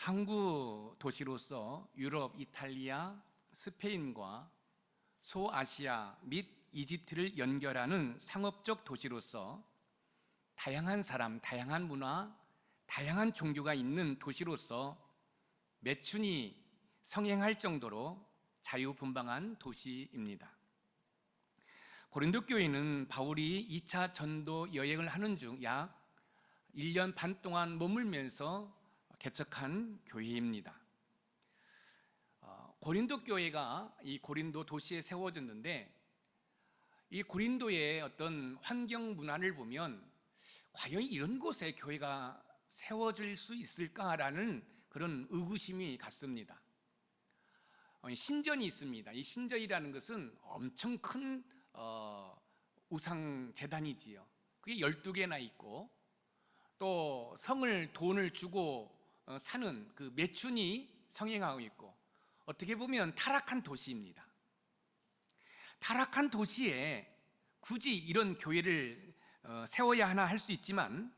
항구 도시로서 유럽, 이탈리아, 스페인과 소아시아 및 이집트를 연결하는 상업적 도시로서 다양한 사람, 다양한 문화, 다양한 종교가 있는 도시로서 매춘이 성행할 정도로 자유분방한 도시입니다. 고린도 교회는 바울이 2차 전도 여행을 하는 중 약 1년 반 동안 머물면서 개척한 교회입니다. 고린도 교회가 이 고린도 도시에 세워졌는데, 이 고린도의 어떤 환경 문화를 보면 과연 이런 곳에 교회가 세워질 수 있을까라는 그런 의구심이 갔습니다. 신전이 있습니다. 이 신전이라는 것은 엄청 큰 우상 제단이지요. 그게 12개나 있고, 또 성을 돈을 주고 사는 그 매춘이 성행하고 있고, 어떻게 보면 타락한 도시입니다. 타락한 도시에 굳이 이런 교회를 세워야 하나 할 수 있지만,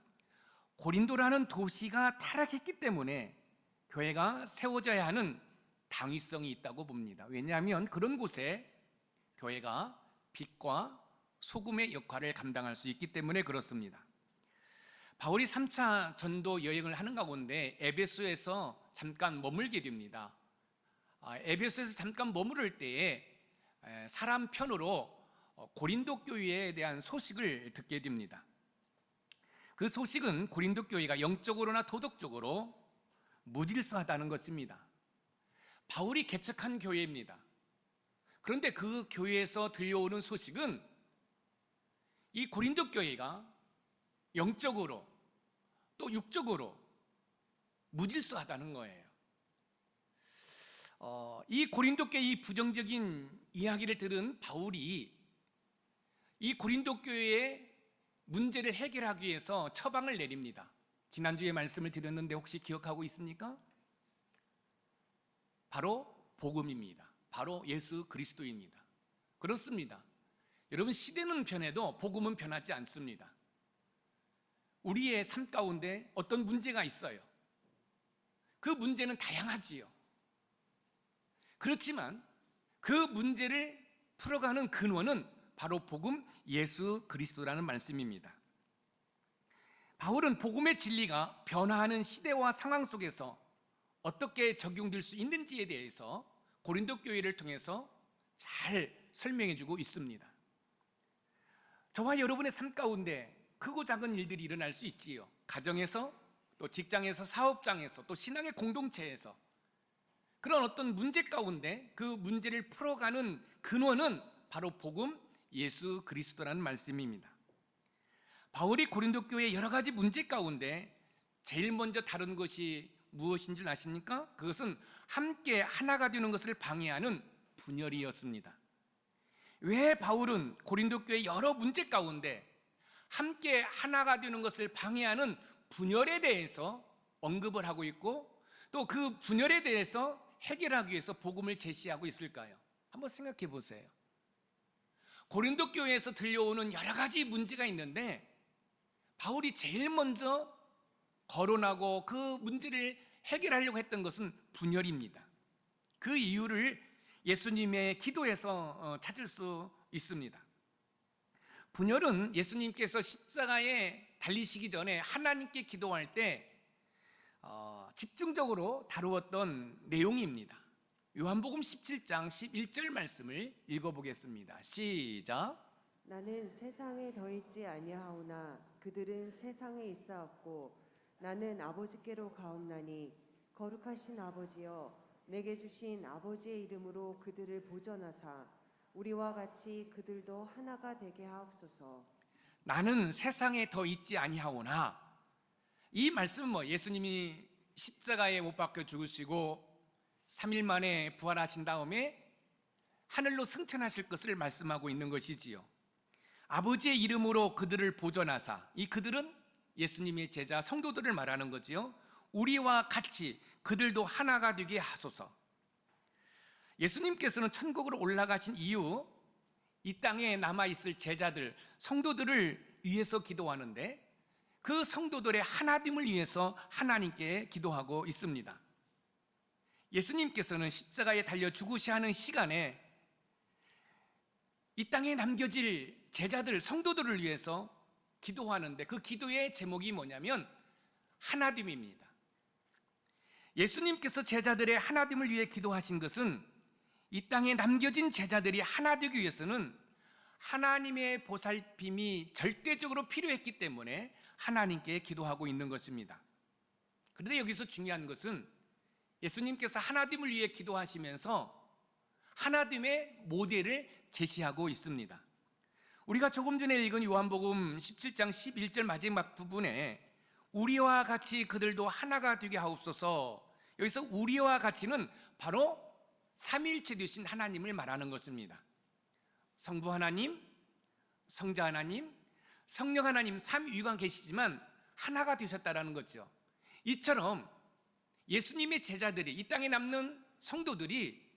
고린도라는 도시가 타락했기 때문에 교회가 세워져야 하는 당위성이 있다고 봅니다. 왜냐하면 그런 곳에 교회가 빛과 소금의 역할을 감당할 수 있기 때문에 그렇습니다. 바울이 3차 전도 여행을 하는 가운데 에베소에서 잠깐 머물게 됩니다. 에베소에서 잠깐 머무를 때에 사람 편으로 고린도 교회에 대한 소식을 듣게 됩니다. 그 소식은 고린도 교회가 영적으로나 도덕적으로 무질서하다는 것입니다. 바울이 개척한 교회입니다. 그런데 그 교회에서 들려오는 소식은 이 고린도 교회가 영적으로 또 육적으로 무질서하다는 거예요. 이 고린도 교회의 부정적인 이야기를 들은 바울이 이 고린도 교회의 문제를 해결하기 위해서 처방을 내립니다. 지난주에 말씀을 드렸는데 혹시 기억하고 있습니까? 바로 복음입니다. 바로 예수 그리스도입니다. 그렇습니다. 여러분, 시대는 변해도 복음은 변하지 않습니다. 우리의 삶 가운데 어떤 문제가 있어요. 그 문제는 다양하지요. 그렇지만 그 문제를 풀어가는 근원은 바로 복음 예수 그리스도라는 말씀입니다. 바울은 복음의 진리가 변화하는 시대와 상황 속에서 어떻게 적용될 수 있는지에 대해서 고린도 교회를 통해서 잘 설명해 주고 있습니다. 저와 여러분의 삶 가운데 크고 작은 일들이 일어날 수 있지요. 가정에서, 또 직장에서, 사업장에서, 또 신앙의 공동체에서 그런 어떤 문제 가운데 그 문제를 풀어가는 근원은 바로 복음 예수 그리스도라는 말씀입니다. 바울이 고린도 교회의 여러 가지 문제 가운데 제일 먼저 다룬 것이 무엇인 줄 아십니까? 그것은 함께 하나가 되는 것을 방해하는 분열이었습니다. 왜 바울은 고린도 교회의 여러 문제 가운데 함께 하나가 되는 것을 방해하는 분열에 대해서 언급을 하고 있고, 또 그 분열에 대해서 해결하기 위해서 복음을 제시하고 있을까요? 한번 생각해 보세요. 고린도 교회에서 들려오는 여러 가지 문제가 있는데 바울이 제일 먼저 거론하고 그 문제를 해결하려고 했던 것은 분열입니다. 그 이유를 예수님의 기도에서 찾을 수 있습니다. 분열은 예수님께서 십자가에 달리시기 전에 하나님께 기도할 때 집중적으로 다루었던 내용입니다. 요한복음 17장 11절 말씀을 읽어보겠습니다. 시작. 나는 세상에 더 있지 아니하오나 그들은 세상에 있사옵고 나는 아버지께로 가옵나니 거룩하신 아버지여 내게 주신 아버지의 이름으로 그들을 보전하사 우리와 같이 그들도 하나가 되게 하옵소서. 나는 세상에 더 있지 아니하오나, 이 말씀은 예수님이 십자가에 못 박혀 죽으시고 3일 만에 부활하신 다음에 하늘로 승천하실 것을 말씀하고 있는 것이지요. 아버지의 이름으로 그들을 보전하사, 이 그들은 예수님의 제자 성도들을 말하는 거지요. 우리와 같이 그들도 하나가 되게 하소서. 예수님께서는 천국으로 올라가신 이후 이 땅에 남아있을 제자들, 성도들을 위해서 기도하는데 그 성도들의 하나됨을 위해서 하나님께 기도하고 있습니다. 예수님께서는 십자가에 달려 죽으셔야 하는 시간에 이 땅에 남겨질 제자들, 성도들을 위해서 기도하는데 그 기도의 제목이 뭐냐면 하나됨입니다. 예수님께서 제자들의 하나됨을 위해 기도하신 것은 이 땅에 남겨진 제자들이 하나 되기 위해서는 하나님의 보살핌이 절대적으로 필요했기 때문에 하나님께 기도하고 있는 것입니다. 그런데 여기서 중요한 것은 예수님께서 하나됨을 위해 기도하시면서 하나됨의 모델을 제시하고 있습니다. 우리가 조금 전에 읽은 요한복음 17장 11절 마지막 부분에 우리와 같이 그들도 하나가 되게 하옵소서, 여기서 우리와 같이는 바로 삼위일체 되신 하나님을 말하는 것입니다. 성부 하나님, 성자 하나님, 성령 하나님 삼위가 계시지만 하나가 되셨다라는 거죠. 이처럼 예수님의 제자들이, 이 땅에 남는 성도들이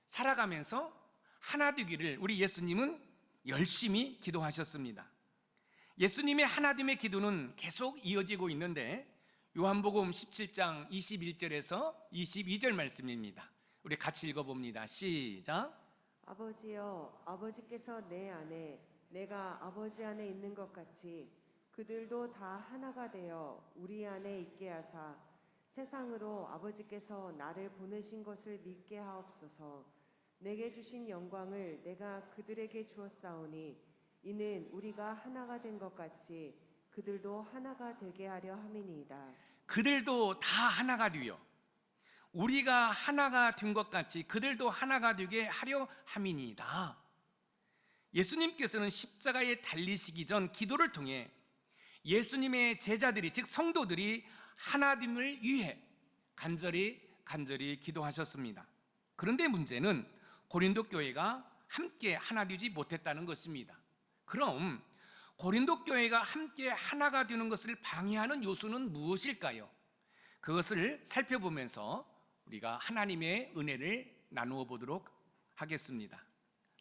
살아가면서 하나 되기를 우리 예수님은 열심히 기도하셨습니다. 예수님의 하나됨의 기도는 계속 이어지고 있는데 요한복음 17장 21절에서 22절 말씀입니다. 우리 같이 읽어봅니다. 시작. 아버지여, 아버지께서 내 안에 내가 아버지 안에 있는 것 같이 그들도 다 하나가 되어 우리 안에 있게 하사 세상으로 아버지께서 나를 보내신 것을 믿게 하옵소서. 내게 주신 영광을 내가 그들에게 주었사오니 이는 우리가 하나가 된 것 같이 그들도 하나가 되게 하려 함이니이다. 그들도 다 하나가 되어 우리가 하나가 된 것 같이 그들도 하나가 되게 하려 함이니이다. 예수님께서는 십자가에 달리시기 전 기도를 통해 예수님의 제자들이, 즉 성도들이 하나됨을 위해 간절히 기도하셨습니다. 그런데 문제는 고린도 교회가 함께 하나 되지 못했다는 것입니다. 그럼 고린도 교회가 함께 하나가 되는 것을 방해하는 요소는 무엇일까요? 그것을 살펴보면서 우리가 하나님의 은혜를 나누어 보도록 하겠습니다.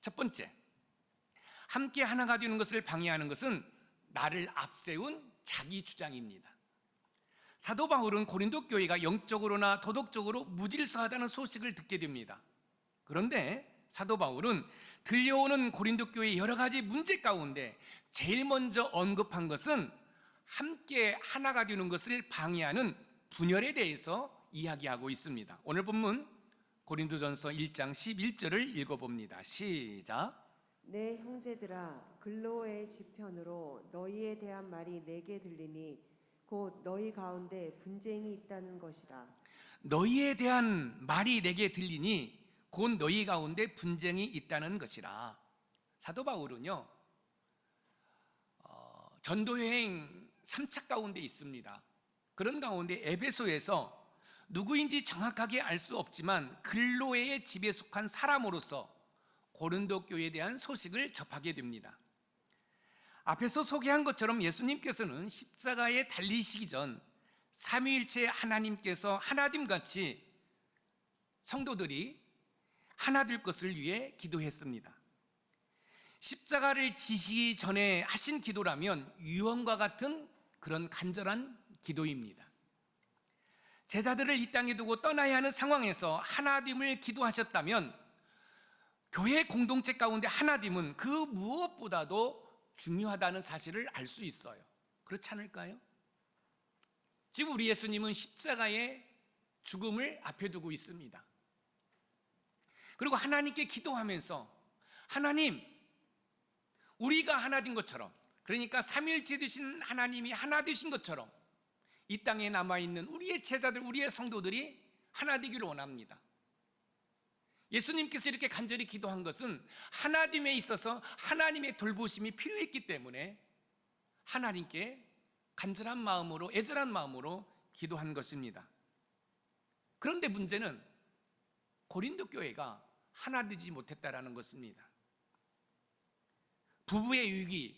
첫 번째, 함께 하나가 되는 것을 방해하는 것은 나를 앞세운 자기 주장입니다. 사도 바울은 고린도 교회가 영적으로나 도덕적으로 무질서하다는 소식을 듣게 됩니다. 그런데 사도 바울은 들려오는 고린도 교회의 여러 가지 문제 가운데 제일 먼저 언급한 것은 함께 하나가 되는 것을 방해하는 분열에 대해서 이야기하고 있습니다. 오늘 본문 고린도전서 1장 11절을 읽어봅니다. 시작. 내 형제들아, 글로의 지편으로 너희에 대한 말이 내게 들리니 곧 너희 가운데 분쟁이 있다는 것이라. 너희에 대한 말이 내게 들리니 곧 너희 가운데 분쟁이 있다는 것이라. 사도 바울은요, 전도여행 3차 가운데 있습니다. 그런 가운데 에베소에서 누구인지 정확하게 알 수 없지만 글로에의 집에 속한 사람으로서 고린도 교회에 대한 소식을 접하게 됩니다. 앞에서 소개한 것처럼 예수님께서는 십자가에 달리시기 전 삼위일체 하나님께서 하나됨같이 성도들이 하나 될 것을 위해 기도했습니다. 십자가를 지시기 전에 하신 기도라면 유언과 같은 그런 간절한 기도입니다. 제자들을 이 땅에 두고 떠나야 하는 상황에서 하나됨을 기도하셨다면 교회 공동체 가운데 하나됨은 그 무엇보다도 중요하다는 사실을 알 수 있어요. 그렇지 않을까요? 지금 우리 예수님은 십자가의 죽음을 앞에 두고 있습니다. 그리고 하나님께 기도하면서 하나님, 우리가 하나 된 것처럼, 그러니까 삼위일체 되신 하나님이 하나 되신 것처럼 이 땅에 남아있는 우리의 제자들, 우리의 성도들이 하나 되기를 원합니다. 예수님께서 이렇게 간절히 기도한 것은 하나됨에 있어서 하나님의 돌보심이 필요했기 때문에 하나님께 간절한 마음으로, 애절한 마음으로 기도한 것입니다. 그런데 문제는 고린도 교회가 하나 되지 못했다라는 것입니다. 부부의 위기,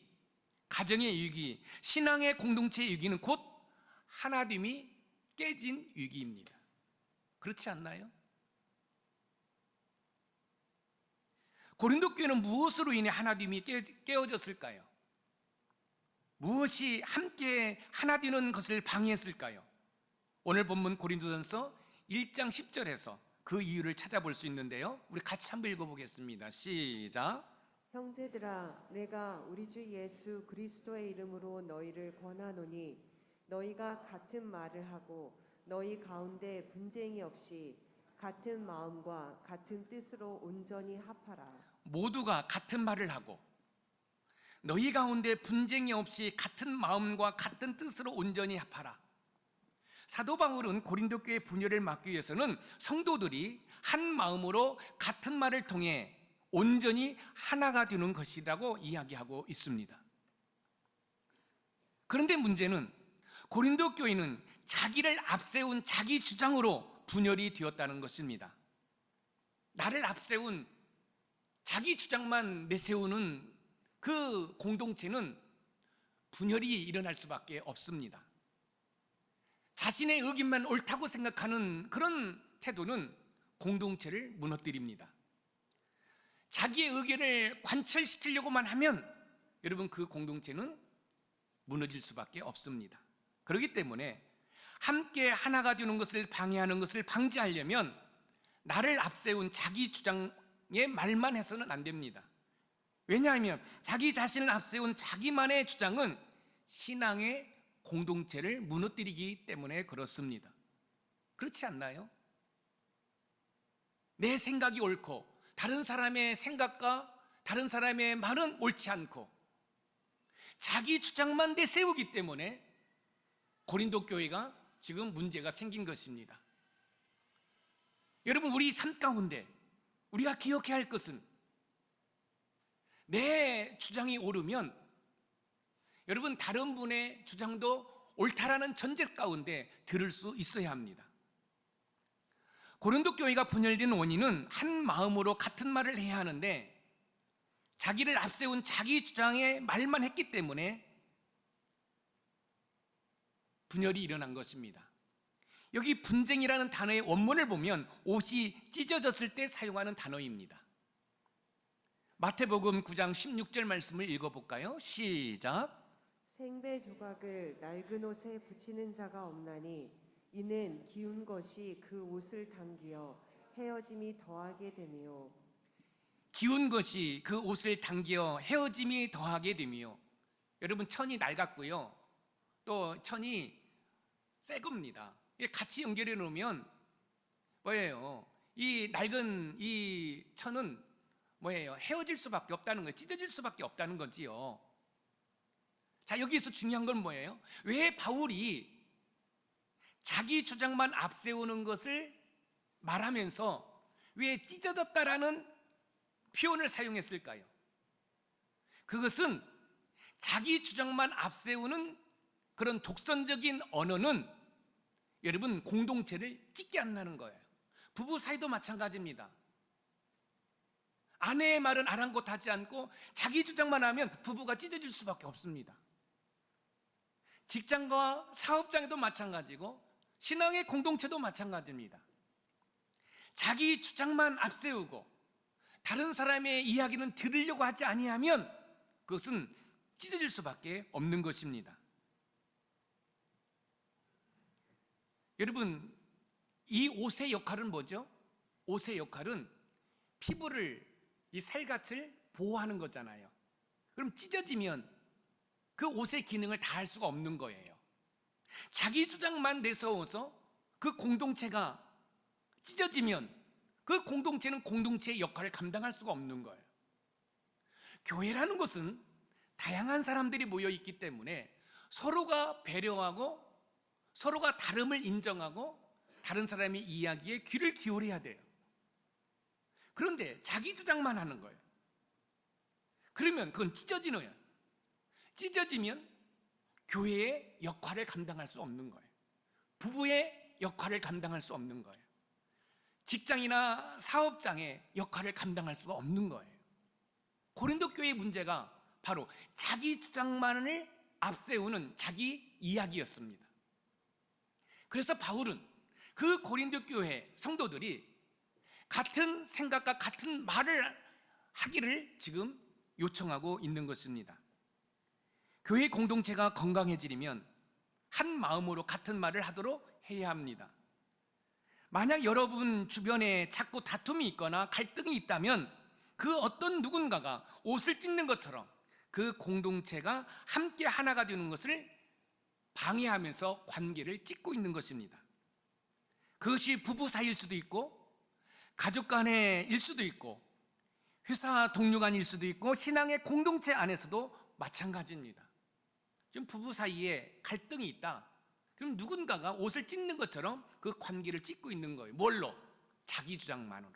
가정의 위기, 신앙의 공동체의 위기는 곧 하나됨이 깨진 위기입니다. 그렇지 않나요? 고린도 교회는 무엇으로 인해 하나됨이 깨어졌을까요? 무엇이 함께 하나 되는 것을 방해했을까요? 오늘 본문 고린도전서 1장 10절에서 그 이유를 찾아볼 수 있는데요. 우리 같이 한번 읽어보겠습니다. 시작. 형제들아, 내가 우리 주 예수 그리스도의 이름으로 너희를 권하노니 너희가 같은 말을 하고 너희 가운데 분쟁이 없이 같은 마음과 같은 뜻으로 온전히 합하라. 모두가 같은 말을 하고 너희 가운데 분쟁이 없이 같은 마음과 같은 뜻으로 온전히 합하라. 사도 바울은 고린도 교회 분열을 막기 위해서는 성도들이 한 마음으로 같은 말을 통해 온전히 하나가 되는 것이라고 이야기하고 있습니다. 그런데 문제는 고린도 교회는 자기를 앞세운 자기 주장으로 분열이 되었다는 것입니다. 나를 앞세운 자기 주장만 내세우는 그 공동체는 분열이 일어날 수밖에 없습니다. 자신의 의견만 옳다고 생각하는 그런 태도는 공동체를 무너뜨립니다. 자기의 의견을 관철시키려고만 하면 여러분 그 공동체는 무너질 수밖에 없습니다. 그렇기 때문에 함께 하나가 되는 것을 방해하는 것을 방지하려면 나를 앞세운 자기 주장의 말만 해서는 안 됩니다. 왜냐하면 자기 자신을 앞세운 자기만의 주장은 신앙의 공동체를 무너뜨리기 때문에 그렇습니다. 그렇지 않나요? 내 생각이 옳고 다른 사람의 생각과 다른 사람의 말은 옳지 않고 자기 주장만 내세우기 때문에 고린도 교회가 지금 문제가 생긴 것입니다. 여러분, 우리 삶 가운데 우리가 기억해야 할 것은 내 주장이 옳으면 여러분 다른 분의 주장도 옳다라는 전제 가운데 들을 수 있어야 합니다. 고린도 교회가 분열된 원인은 한 마음으로 같은 말을 해야 하는데 자기를 앞세운 자기 주장의 말만 했기 때문에 분열이 일어난 것입니다. 여기 분쟁이라는 단어의 원문을 보면 옷이 찢어졌을 때 사용하는 단어입니다. 마태복음 9장 16절 말씀을 읽어볼까요? 시작. 생배 조각을 낡은 옷에 붙이는 자가 없나니 이는 기운 것이 그 옷을 당기어 헤어짐이 더하게 되며 기운 것이 그 옷을 당겨 헤어짐이 더하게 되며 여러분 천이 낡았고요. 또 천이 새 겁니다. 같이 연결해 놓으면 뭐예요? 이 낡은 이 천은 뭐예요? 헤어질 수밖에 없다는 거예요. 찢어질 수밖에 없다는 거지요. 자, 여기서 중요한 건 뭐예요? 왜 바울이 자기 주장만 앞세우는 것을 말하면서 왜 찢어졌다라는 표현을 사용했을까요? 그것은 자기 주장만 앞세우는 그런 독선적인 언어는 여러분 공동체를 찢게 한다는 거예요. 부부 사이도 마찬가지입니다. 아내의 말은 아랑곳하지 않고 자기 주장만 하면 부부가 찢어질 수밖에 없습니다. 직장과 사업장에도 마찬가지고 신앙의 공동체도 마찬가지입니다. 자기 주장만 앞세우고 다른 사람의 이야기는 들으려고 하지 아니하면 그것은 찢어질 수밖에 없는 것입니다. 여러분, 이 옷의 역할은 뭐죠? 옷의 역할은 피부를, 이 살갗을 보호하는 거잖아요. 그럼 찢어지면 그 옷의 기능을 다할 수가 없는 거예요. 자기 주장만 내세워서 그 공동체가 찢어지면 그 공동체는 공동체의 역할을 감당할 수가 없는 거예요. 교회라는 것은 다양한 사람들이 모여 있기 때문에 서로가 배려하고 서로가 다름을 인정하고 다른 사람의 이야기에 귀를 기울여야 돼요. 그런데 자기 주장만 하는 거예요. 그러면 그건 찢어지는 거예요. 찢어지면 교회의 역할을 감당할 수 없는 거예요. 부부의 역할을 감당할 수 없는 거예요. 직장이나 사업장의 역할을 감당할 수가 없는 거예요. 고린도 교회의 문제가 바로 자기 주장만을 앞세우는 자기 이야기였습니다. 그래서 바울은 그 고린도 교회 성도들이 같은 생각과 같은 말을 하기를 지금 요청하고 있는 것입니다. 교회 공동체가 건강해지려면 한 마음으로 같은 말을 하도록 해야 합니다. 만약 여러분 주변에 자꾸 다툼이 있거나 갈등이 있다면 그 어떤 누군가가 옷을 찢는 것처럼 그 공동체가 함께 하나가 되는 것을 방해하면서 관계를 찢고 있는 것입니다. 그것이 부부 사이일 수도 있고 가족 간의 일 수도 있고 회사 동료 간일 수도 있고 신앙의 공동체 안에서도 마찬가지입니다. 지금 부부 사이에 갈등이 있다. 그럼 누군가가 옷을 찢는 것처럼 그 관계를 찢고 있는 거예요. 뭘로? 자기 주장만으로.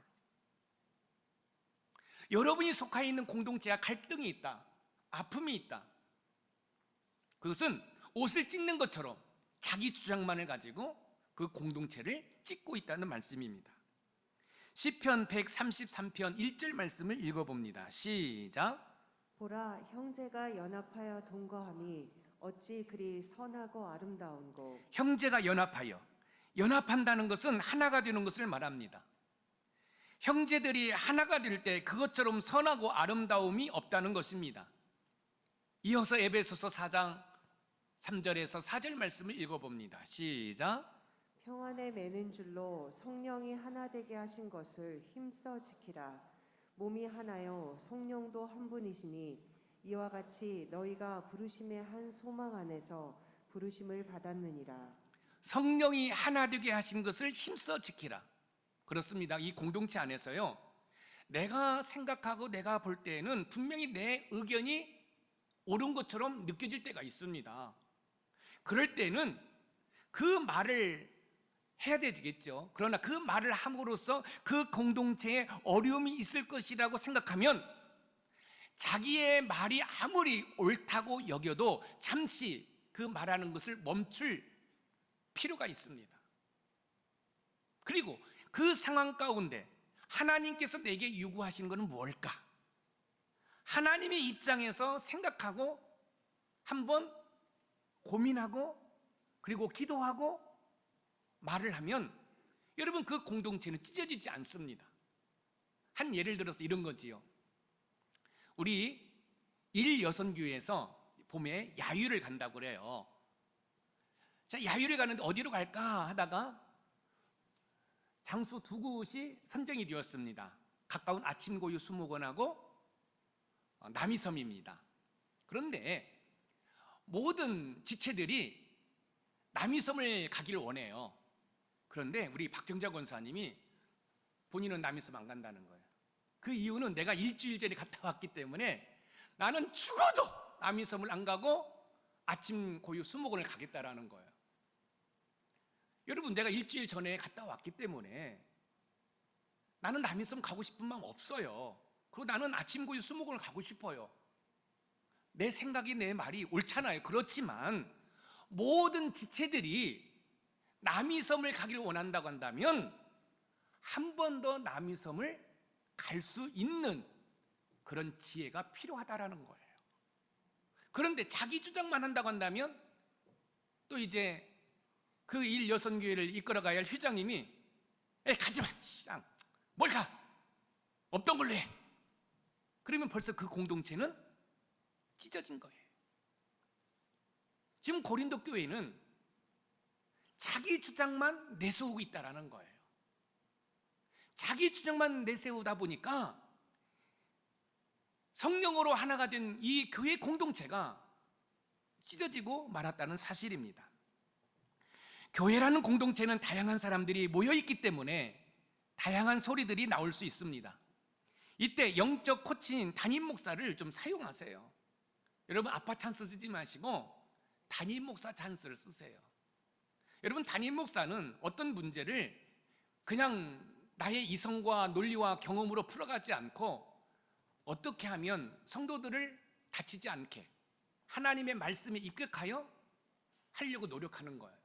여러분이 속해 있는 공동체와 갈등이 있다. 아픔이 있다. 그것은 옷을 찢는 것처럼 자기 주장만을 가지고 그 공동체를 찢고 있다는 말씀입니다. 시편 133편 1절 말씀을 읽어봅니다. 시작. 보라, 형제가 연합하여 동거함이 어찌 그리 선하고 아름다운고. 형제가 연합하여, 연합한다는 것은 하나가 되는 것을 말합니다. 형제들이 하나가 될 때 그것처럼 선하고 아름다움이 없다는 것입니다. 이어서 에베소서 4장 3절에서 4절 말씀을 읽어봅니다. 시작. 평안에 매는 줄로 성령이 하나 되게 하신 것을 힘써 지키라. 몸이 하나요 성령도 한 분이시니 이와 같이 너희가 부르심의 한 소망 안에서 부르심을 받았느니라. 성령이 하나 되게 하신 것을 힘써 지키라. 그렇습니다. 이 공동체 안에서요, 내가 생각하고 내가 볼 때에는 분명히 내 의견이 옳은 것처럼 느껴질 때가 있습니다. 그럴 때는 그 말을 해야 되겠죠. 그러나 그 말을 함으로써 그 공동체에 어려움이 있을 것이라고 생각하면 자기의 말이 아무리 옳다고 여겨도 잠시 그 말하는 것을 멈출 필요가 있습니다. 그리고 그 상황 가운데 하나님께서 내게 요구하시는 것은 뭘까? 하나님의 입장에서 생각하고 한번 고민하고 그리고 기도하고 말을 하면 여러분 그 공동체는 찢어지지 않습니다. 한 예를 들어서 이런 거지요. 우리 일여선교회에서 봄에 야유를 간다고 그래요. 자, 야유를 가는데 어디로 갈까 하다가 장소 두 곳이 선정이 되었습니다. 가까운 아침고요 수목원하고 남이섬입니다. 그런데 모든 지체들이 남이섬을 가기를 원해요. 그런데 우리 박정자 권사님이 본인은 남이섬 안 간다는 거예요. 그 이유는 내가 일주일 전에 갔다 왔기 때문에 나는 죽어도 남이섬을 안 가고 아침 고요 수목원을 가겠다라는 거예요. 여러분, 내가 일주일 전에 갔다 왔기 때문에 나는 남이섬 가고 싶은 마음 없어요. 그리고 나는 아침 고요 수목원을 가고 싶어요. 내 생각이 내 말이 옳잖아요. 그렇지만 모든 지체들이 남이섬을 가기를 원한다고 한다면 한 번 더 남이섬을 갈 수 있는 그런 지혜가 필요하다라는 거예요. 그런데 자기 주장만 한다고 한다면 또 이제 그 일여선교회를 이끌어가야 할 회장님이 가지마, 뭘 가, 없던 걸로 해. 그러면 벌써 그 공동체는 찢어진 거예요. 지금 고린도 교회는 자기 주장만 내세우고 있다라는 거예요. 자기 주장만 내세우다 보니까 성령으로 하나가 된 이 교회 공동체가 찢어지고 말았다는 사실입니다. 교회라는 공동체는 다양한 사람들이 모여있기 때문에 다양한 소리들이 나올 수 있습니다. 이때 영적 코치인 담임 목사를 좀 사용하세요. 여러분, 아빠 찬스 쓰지 마시고 담임 목사 찬스를 쓰세요. 여러분, 담임 목사는 어떤 문제를 그냥 나의 이성과 논리와 경험으로 풀어가지 않고 어떻게 하면 성도들을 다치지 않게 하나님의 말씀에 입각하여 하려고 노력하는 거예요.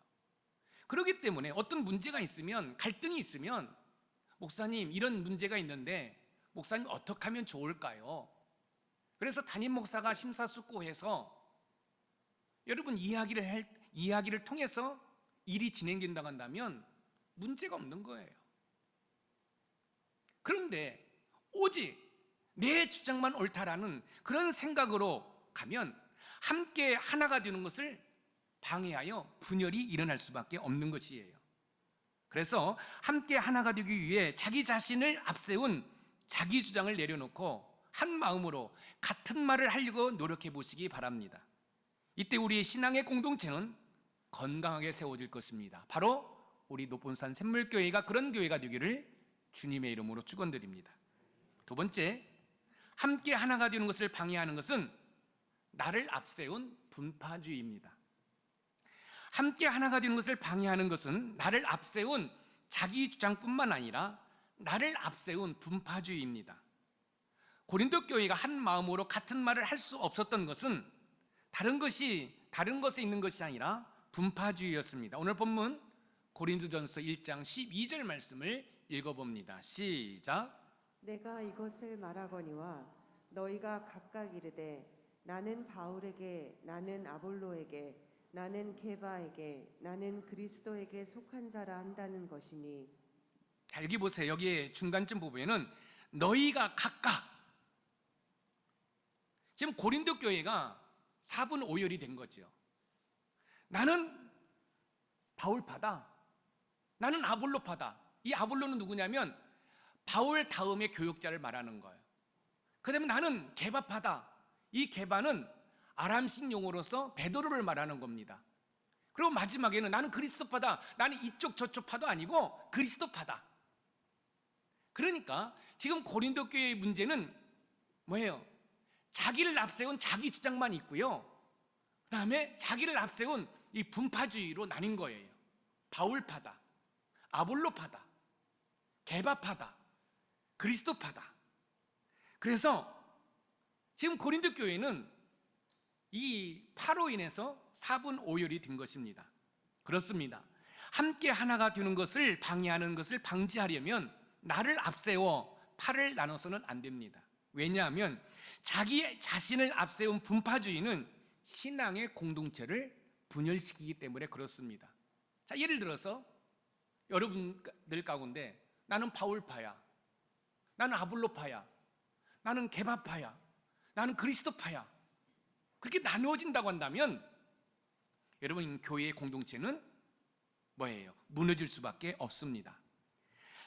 그렇기 때문에 어떤 문제가 있으면, 갈등이 있으면 목사님 이런 문제가 있는데 목사님 어떻게 하면 좋을까요? 그래서 담임 목사가 심사숙고해서 여러분 이야기를 통해서 일이 진행된다고 한다면 문제가 없는 거예요. 그런데 오직 내 주장만 옳다라는 그런 생각으로 가면 함께 하나가 되는 것을 방해하여 분열이 일어날 수밖에 없는 것이에요. 그래서 함께 하나가 되기 위해 자기 자신을 앞세운 자기 주장을 내려놓고 한 마음으로 같은 말을 하려고 노력해 보시기 바랍니다. 이때 우리의 신앙의 공동체는 건강하게 세워질 것입니다. 바로 우리 노본산 샘물교회가 그런 교회가 되기를 주님의 이름으로 축원드립니다. 두 번째, 함께 하나가 되는 것을 방해하는 것은 나를 앞세운 분파주의입니다. 함께 하나가 되는 것을 방해하는 것은 나를 앞세운 자기 주장뿐만 아니라 나를 앞세운 분파주의입니다. 고린도 교회가 한 마음으로 같은 말을 할 수 없었던 것은 다른 것에 있는 것이 아니라 분파주의였습니다. 오늘 본문 고린도전서 1장 12절 말씀을 읽어봅니다. 시작. 내가 이것을 말하거니와 너희가 각각 이르되 나는 바울에게, 나는 아볼로에게, 나는 게바에게, 나는 그리스도에게 속한 자라 한다는 것이니. 자, 여기 보세요. 여기 중간쯤 부분에는 너희가 각각, 지금 고린도 교회가 4분 5열이 된 거죠. 나는 바울파다, 나는 아볼로파다. 이 아볼로는 누구냐면 바울 다음의 교역자를 말하는 거예요. 그 다음에 나는 게바파다. 이 게바는 아람식 용어로서 베드로를 말하는 겁니다. 그리고 마지막에는 나는 그리스도파다. 나는 이쪽 저쪽 파도 아니고 그리스도파다. 그러니까 지금 고린도 교회의 문제는 뭐예요? 자기를 앞세운 자기 주장만 있고요, 그 다음에 자기를 앞세운 이 분파주의로 나뉜 거예요. 바울파다, 아볼로파다, 게바파다, 그리스도파다. 그래서 지금 고린도 교회는 이 파로 인해서 4분 5열이 된 것입니다. 그렇습니다. 함께 하나가 되는 것을 방해하는 것을 방지하려면 나를 앞세워 파를 나눠서는 안 됩니다. 왜냐하면 자기 자신을 앞세운 분파주의는 신앙의 공동체를 분열시키기 때문에 그렇습니다. 자, 예를 들어서 여러분들 가운데 나는 바울파야, 나는 아볼로파야, 나는 게바파야, 나는 그리스도파야, 그렇게 나누어진다고 한다면 여러분 교회의 공동체는 뭐예요? 무너질 수밖에 없습니다.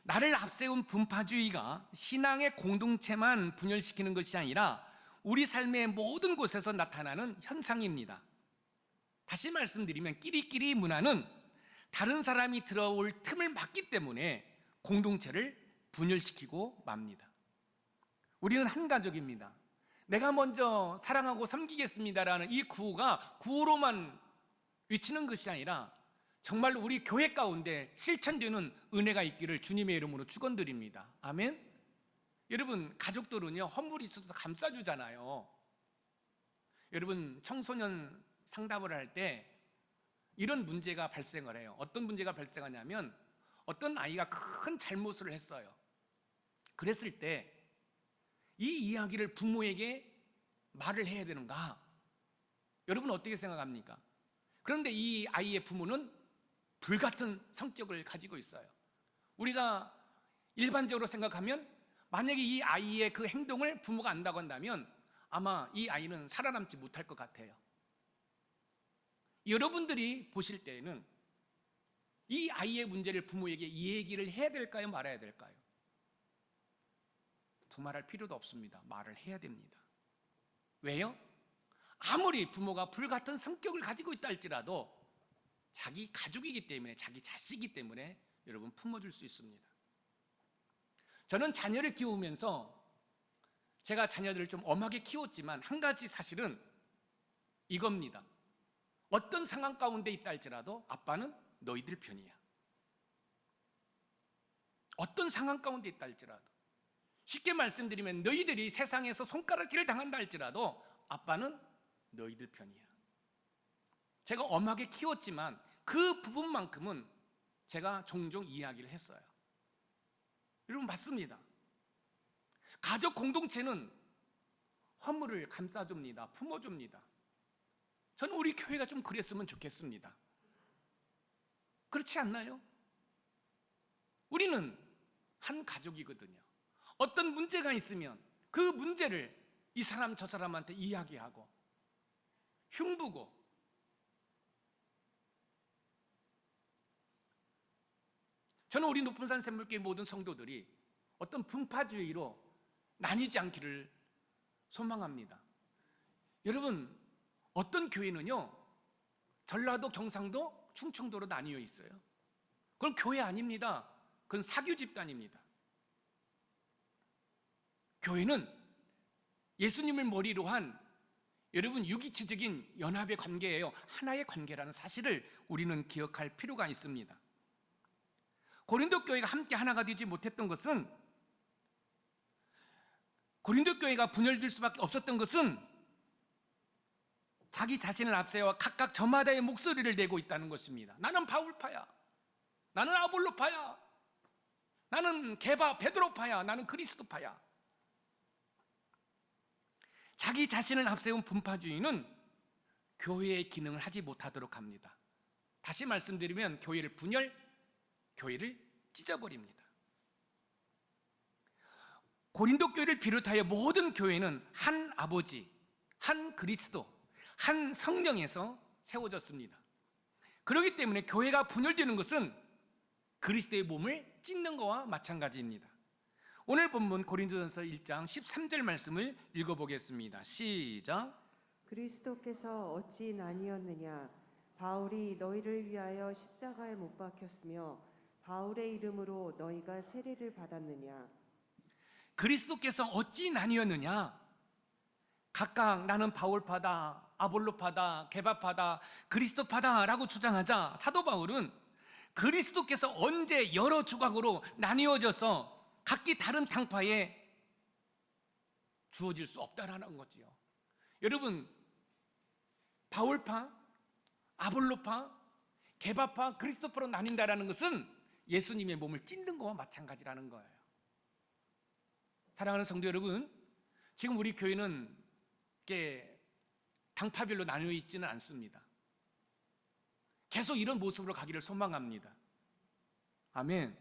나를 앞세운 분파주의가 신앙의 공동체만 분열시키는 것이 아니라 우리 삶의 모든 곳에서 나타나는 현상입니다. 다시 말씀드리면 끼리끼리 문화는 다른 사람이 들어올 틈을 막기 때문에 공동체를 분열시키고 맙니다. 우리는 한 가족입니다. 내가 먼저 사랑하고 섬기겠습니다라는 이 구호가 구호로만 외치는 것이 아니라 정말로 우리 교회 가운데 실천되는 은혜가 있기를 주님의 이름으로 축원드립니다. 아멘. 여러분, 가족들은요 허물이 있어도 감싸주잖아요. 여러분, 청소년 상담을 할 때 이런 문제가 발생을 해요. 어떤 문제가 발생하냐면 어떤 아이가 큰 잘못을 했어요. 그랬을 때 이 이야기를 부모에게 말을 해야 되는가? 여러분 어떻게 생각합니까? 그런데 이 아이의 부모는 불같은 성격을 가지고 있어요. 우리가 일반적으로 생각하면 만약에 이 아이의 그 행동을 부모가 안다고 한다면 아마 이 아이는 살아남지 못할 것 같아요. 여러분들이 보실 때에는 이 아이의 문제를 부모에게 이 얘기를 해야 될까요? 말아야 될까요? 두말할 필요도 없습니다. 말을 해야 됩니다. 왜요? 아무리 부모가 불같은 성격을 가지고 있다 할지라도 자기 가족이기 때문에, 자기 자식이기 때문에 여러분 품어줄 수 있습니다. 저는 자녀를 키우면서 제가 자녀들을 좀 엄하게 키웠지만 한 가지 사실은 이겁니다. 어떤 상황 가운데 있다 할지라도 아빠는 너희들 편이야. 어떤 상황 가운데 있다 할지라도, 쉽게 말씀드리면 너희들이 세상에서 손가락질을 당한다 할지라도 아빠는 너희들 편이야. 제가 엄하게 키웠지만 그 부분만큼은 제가 종종 이야기를 했어요. 여러분 맞습니다. 가족 공동체는 허물을 감싸줍니다. 품어줍니다. 저는 우리 교회가 좀 그랬으면 좋겠습니다. 그렇지 않나요? 우리는 한 가족이거든요. 어떤 문제가 있으면 그 문제를 이 사람 저 사람한테 이야기하고 흉보고, 저는 우리 높은산 샘물교회 모든 성도들이 어떤 분파주의로 나뉘지 않기를 소망합니다. 여러분, 어떤 교회는요, 전라도, 경상도, 충청도로 나뉘어 있어요. 그건 교회 아닙니다. 그건 사교 집단입니다. 교회는 예수님을 머리로 한 여러분 유기체적인 연합의 관계예요. 하나의 관계라는 사실을 우리는 기억할 필요가 있습니다. 고린도 교회가 함께 하나가 되지 못했던 것은, 고린도 교회가 분열될 수밖에 없었던 것은 자기 자신을 앞세워 각각 저마다의 목소리를 내고 있다는 것입니다. 나는 바울파야, 나는 아볼로파야, 나는 베드로파야, 나는 그리스도파야. 자기 자신을 앞세운 분파주의는 교회의 기능을 하지 못하도록 합니다. 다시 말씀드리면 교회를 교회를 찢어버립니다. 고린도 교회를 비롯하여 모든 교회는 한 아버지, 한 그리스도, 한 성령에서 세워졌습니다. 그렇기 때문에 교회가 분열되는 것은 그리스도의 몸을 찢는 것과 마찬가지입니다. 오늘 본문 고린도전서 1장 13절 말씀을 읽어보겠습니다. 시작. 그리스도께서 어찌 나뉘었느냐? 바울이 너희를 위하여 십자가에 못 박혔으며 바울의 이름으로 너희가 세례를 받았느냐? 그리스도께서 어찌 나뉘었느냐? 각각 나는 바울파다, 아볼로파다, 게바파다, 그리스도파다 라고 주장하자 사도 바울은 그리스도께서 언제 여러 조각으로 나뉘어져서 각기 다른 탕파에 주어질 수 없다라는 거지요. 여러분, 바울파, 아볼로파, 게바파, 그리스도파로 나뉜다라는 것은 예수님의 몸을 찢는 것과 마찬가지라는 거예요. 사랑하는 성도 여러분, 지금 우리 교회는 이렇게 당파별로 나뉘어 있지는 않습니다. 계속 이런 모습으로 가기를 소망합니다. 아멘.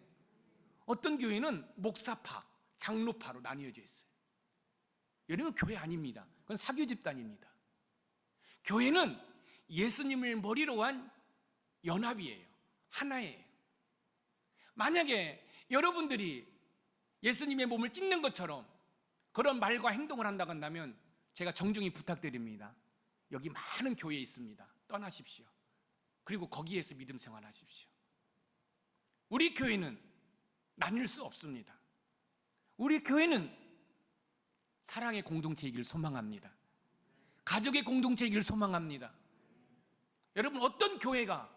어떤 교회는 목사파, 장로파로 나뉘어져 있어요. 여러분, 교회 아닙니다. 그건 사교 집단입니다. 교회는 예수님을 머리로 한 연합이에요. 하나예요. 만약에 여러분들이 예수님의 몸을 찢는 것처럼 그런 말과 행동을 한다고 한다면 제가 정중히 부탁드립니다. 여기 많은 교회 있습니다. 떠나십시오. 그리고 거기에서 믿음 생활하십시오. 우리 교회는 나뉠 수 없습니다. 우리 교회는 사랑의 공동체이기를 소망합니다. 가족의 공동체이기를 소망합니다. 여러분, 어떤 교회가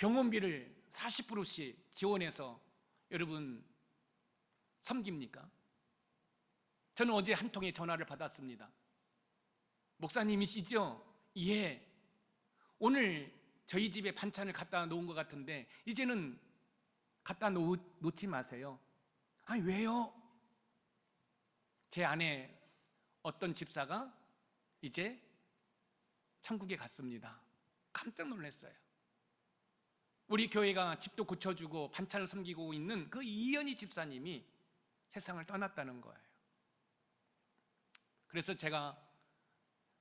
병원비를 40%씩 지원해서 여러분 섬깁니까? 저는 어제 한 통의 전화를 받았습니다. 목사님이시죠? 예. 오늘 저희 집에 반찬을 갖다 놓은 것 같은데 이제는 갖다 놓지 마세요. 아니, 왜요? 제 아내 어떤 집사가 이제 천국에 갔습니다. 깜짝 놀랐어요. 우리 교회가 집도 고쳐주고 반찬을 섬기고 있는 그 이현희 집사님이 세상을 떠났다는 거예요. 그래서 제가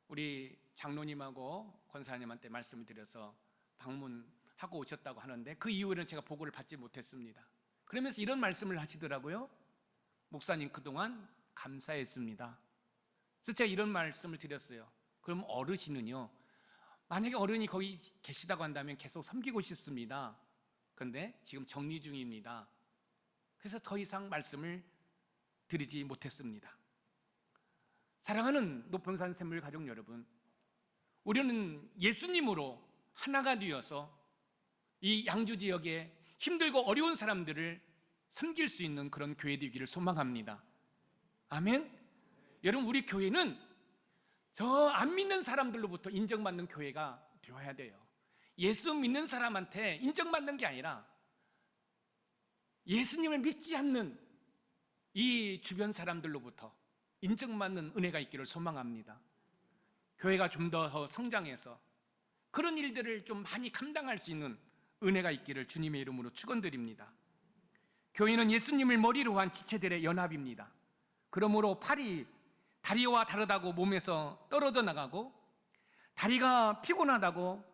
우리 장로님하고 권사님한테 말씀을 드려서 방문하고 오셨다고 하는데 그 이후에는 제가 보고를 받지 못했습니다. 그러면서 이런 말씀을 하시더라고요. 목사님, 그동안 감사했습니다. 그래서 제가 이런 말씀을 드렸어요. 그럼 어르신은요, 만약에 어른이 거기 계시다고 한다면 계속 섬기고 싶습니다. 그런데 지금 정리 중입니다. 그래서 더 이상 말씀을 드리지 못했습니다. 사랑하는 높은산 샘물 가족 여러분, 우리는 예수님으로 하나가 되어서 이 양주 지역에 힘들고 어려운 사람들을 섬길 수 있는 그런 교회 되기를 소망합니다. 아멘. 여러분, 우리 교회는 저 안 믿는 사람들로부터 인정받는 교회가 되어야 돼요. 예수 믿는 사람한테 인정받는 게 아니라 예수님을 믿지 않는 이 주변 사람들로부터 인정받는 은혜가 있기를 소망합니다. 교회가 좀 더 성장해서 그런 일들을 좀 많이 감당할 수 있는 은혜가 있기를 주님의 이름으로 축원드립니다. 교회는 예수님을 머리로 한 지체들의 연합입니다. 그러므로 팔이 다리와 다르다고 몸에서 떨어져 나가고 다리가 피곤하다고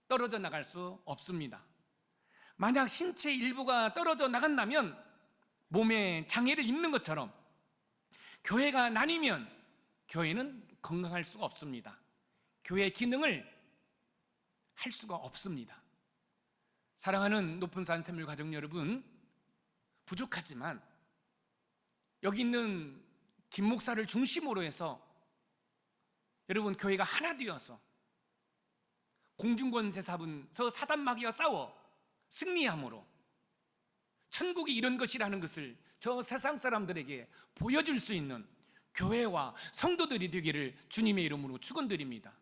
떨어져 나갈 수 없습니다. 만약 신체 일부가 떨어져 나간다면 몸에 장애를 입는 것처럼 교회가 나뉘면 교회는 건강할 수가 없습니다. 교회의 기능을 할 수가 없습니다. 사랑하는 높은산 샘물 가족 여러분, 부족하지만 여기 있는 김 목사를 중심으로 해서 여러분 교회가 하나 되어서 공중권 제사분서 사단 마귀와 싸워 승리함으로 천국이 이런 것이라는 것을 저 세상 사람들에게 보여줄 수 있는 교회와 성도들이 되기를 주님의 이름으로 축원드립니다.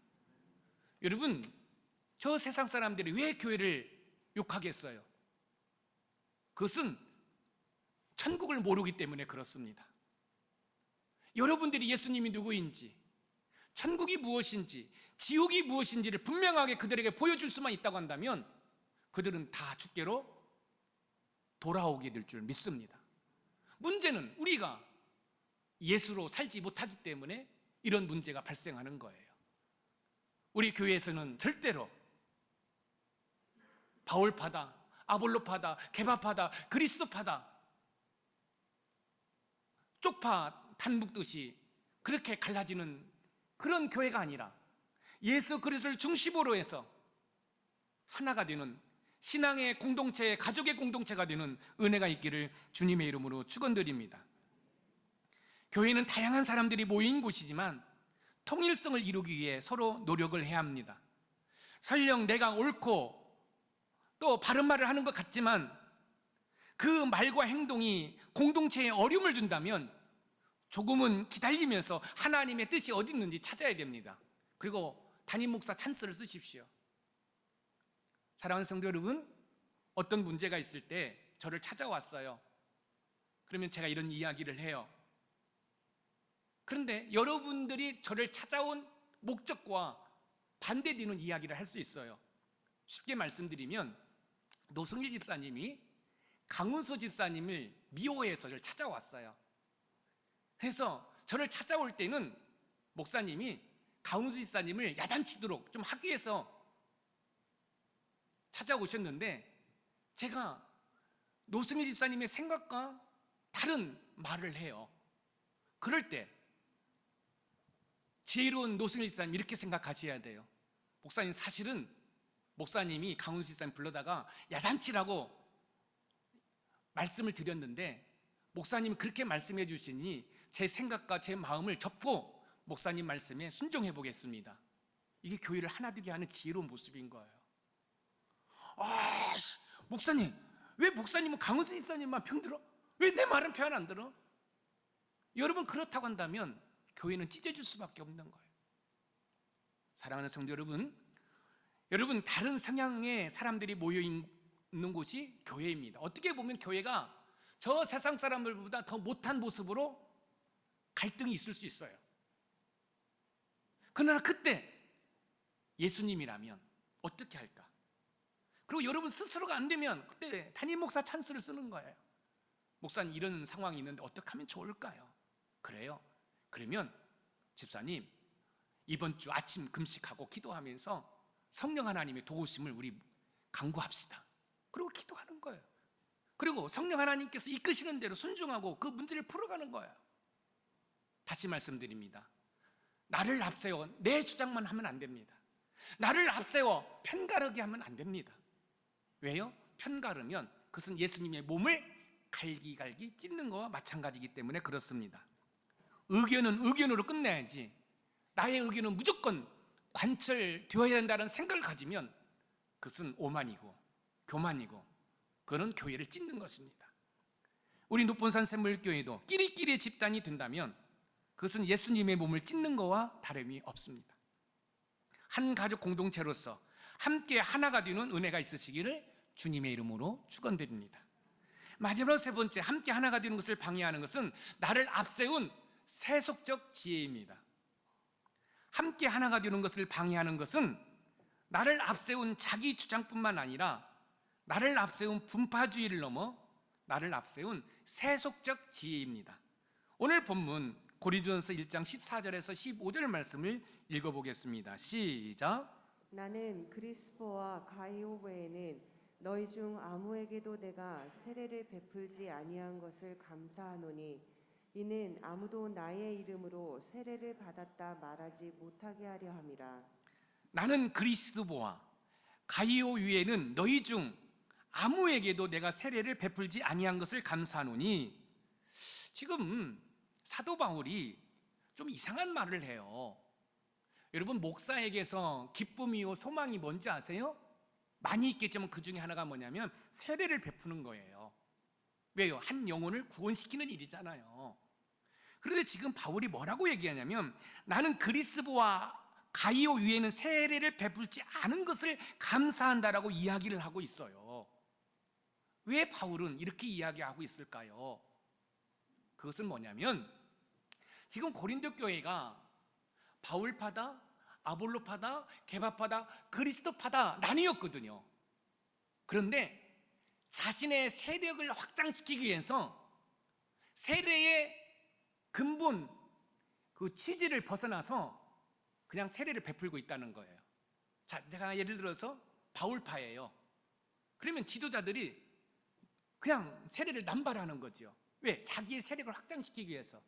여러분, 저 세상 사람들이 왜 교회를 욕하겠어요? 그것은 천국을 모르기 때문에 그렇습니다. 여러분들이 예수님이 누구인지, 천국이 무엇인지, 지옥이 무엇인지를 분명하게 그들에게 보여줄 수만 있다고 한다면 그들은 다 주께로 돌아오게 될 줄 믿습니다. 문제는 우리가 예수로 살지 못하기 때문에 이런 문제가 발생하는 거예요. 우리 교회에서는 절대로 바울파다, 아볼로파다, 게바파다, 그리스도파다, 쪽파 단묵듯이 그렇게 갈라지는 그런 교회가 아니라 예수 그리스도를 중심으로 해서 하나가 되는 신앙의 공동체, 가족의 공동체가 되는 은혜가 있기를 주님의 이름으로 축원드립니다. 교회는 다양한 사람들이 모인 곳이지만 통일성을 이루기 위해 서로 노력을 해야 합니다. 설령 내가 옳고 또 바른 말을 하는 것 같지만 그 말과 행동이 공동체에 어려움을 준다면 조금은 기다리면서 하나님의 뜻이 어디 있는지 찾아야 됩니다. 그리고 담임 목사 찬스를 쓰십시오. 사랑하는 성도 여러분, 어떤 문제가 있을 때 저를 찾아왔어요. 그러면 제가 이런 이야기를 해요. 그런데 여러분들이 저를 찾아온 목적과 반대되는 이야기를 할 수 있어요. 쉽게 말씀드리면 노승일 집사님이 강훈수 집사님을 미워해서 저를 찾아왔어요. 그래서 저를 찾아올 때는 목사님이 강훈수 집사님을 야단치도록 좀 하기 위해서 찾아오셨는데 제가 노승일 집사님의 생각과 다른 말을 해요. 그럴 때 지혜로운 노승일 집사님 이렇게 생각하셔야 돼요. 목사님, 사실은 목사님이 강훈수 집사님 불러다가 야단치라고 말씀을 드렸는데 목사님이 그렇게 말씀해 주시니 제 생각과 제 마음을 접고 목사님 말씀에 순종해 보겠습니다. 이게 교회를 하나 되게 하는 지혜로운 모습인 거예요. 목사님, 왜 목사님은 강훈수 집사님만 편들어? 왜 내 말은 편 안 들어? 여러분, 그렇다고 한다면 교회는 찢어질 수밖에 없는 거예요. 사랑하는 성도 여러분, 여러분 다른 성향의 사람들이 모여 있는 곳이 교회입니다. 어떻게 보면 교회가 저 세상 사람들보다 더 못한 모습으로 갈등이 있을 수 있어요. 그러나 그때 예수님이라면 어떻게 할까? 그리고 여러분 스스로가 안 되면 그때 담임 목사 찬스를 쓰는 거예요. 목사님, 이런 상황이 있는데 어떻게 하면 좋을까요? 그래요. 그러면 집사님, 이번 주 아침 금식하고 기도하면서 성령 하나님의 도우심을 우리 간구합시다. 그리고 기도하는 거예요. 그리고 성령 하나님께서 이끄시는 대로 순종하고 그 문제를 풀어가는 거예요. 다시 말씀드립니다. 나를 앞세워 내 주장만 하면 안 됩니다. 나를 앞세워 편가르게 하면 안 됩니다. 왜요? 편가르면 그것은 예수님의 몸을 갈기갈기 찢는 거와 마찬가지이기 때문에 그렇습니다. 의견은 의견으로 끝내야지 나의 의견은 무조건 관철되어야 된다는 생각을 가지면 그것은 오만이고 교만이고 그거는 교회를 찢는 것입니다. 우리 높은산 샘물교회도 끼리끼리 집단이 된다면 그것은 예수님의 몸을 찢는 거와 다름이 없습니다. 한 가족 공동체로서 함께 하나가 되는 은혜가 있으시기를 주님의 이름으로 축원드립니다. 마지막으로 세 번째, 함께 하나가 되는 것을 방해하는 것은 나를 앞세운 세속적 지혜입니다. 함께 하나가 되는 것을 방해하는 것은 나를 앞세운 자기 주장뿐만 아니라 나를 앞세운 분파주의를 넘어 나를 앞세운 세속적 지혜입니다. 오늘 본문 고린도전서 1장 14절에서 15절 말씀을 읽어보겠습니다. 시작. 나는 그리스포와 가이오 외에는 너희 중 아무에게도 내가 세례를 베풀지 아니한 것을 감사하노니 이는 아무도 나의 이름으로 세례를 받았다 말하지 못하게 하려 함이라. 나는 그리스도보와 가이오 위에는 너희 중 아무에게도 내가 세례를 베풀지 아니한 것을 감사하노니, 지금 사도 바울이 좀 이상한 말을 해요. 여러분, 목사에게서 기쁨이요 소망이 뭔지 아세요? 많이 있겠지만 그 중에 하나가 뭐냐면 세례를 베푸는 거예요. 왜요? 한 영혼을 구원시키는 일이잖아요. 그런데 지금 바울이 뭐라고 얘기하냐면 나는 그리스도와 가이오 위에는 세례를 베풀지 않은 것을 감사한다라고 이야기를 하고 있어요. 왜 바울은 이렇게 이야기하고 있을까요? 그것은 뭐냐면 지금 고린도 교회가 바울파다, 아볼로파다, 게바파다, 그리스도파다 나뉘었거든요. 그런데 자신의 세력을 확장시키기 위해서 세례의 근본 그 취지를 벗어나서 그냥 세례를 베풀고 있다는 거예요. 자, 내가 예를 들어서 바울파예요. 그러면 지도자들이 그냥 세례를 남발하는 거죠. 왜? 자기의 세력을 확장시키기 위해서.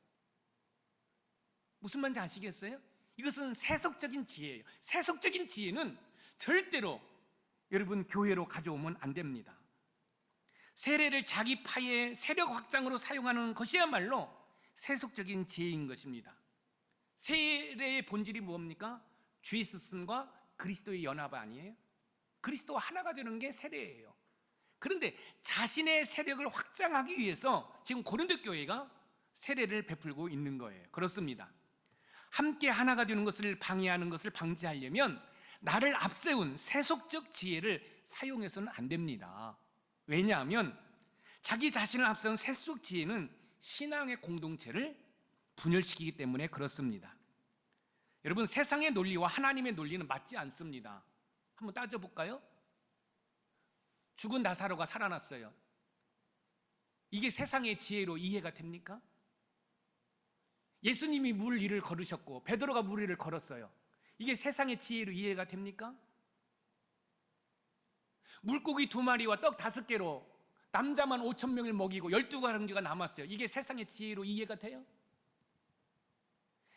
무슨 말인지 아시겠어요? 이것은 세속적인 지혜예요. 세속적인 지혜는 절대로 여러분 교회로 가져오면 안 됩니다. 세례를 자기 파의 세력 확장으로 사용하는 것이야말로 세속적인 지혜인 것입니다. 세례의 본질이 뭡니까? 죄 씻음과 그리스도의 연합 아니에요? 그리스도와 하나가 되는 게 세례예요. 그런데 자신의 세력을 확장하기 위해서 지금 고린도 교회가 세례를 베풀고 있는 거예요. 그렇습니다. 함께 하나가 되는 것을 방해하는 것을 방지하려면 나를 앞세운 세속적 지혜를 사용해서는 안 됩니다. 왜냐하면 자기 자신을 앞세운 세속 지혜는 신앙의 공동체를 분열시키기 때문에 그렇습니다. 여러분, 세상의 논리와 하나님의 논리는 맞지 않습니다. 한번 따져볼까요? 죽은 나사로가 살아났어요. 이게 세상의 지혜로 이해가 됩니까? 예수님이 물 위를 걸으셨고 베드로가 물 위를 걸었어요. 이게 세상의 지혜로 이해가 됩니까? 물고기 2마리와 떡 5개로 남자만 5,000명을 먹이고 12가정주가 남았어요. 이게 세상의 지혜로 이해가 돼요?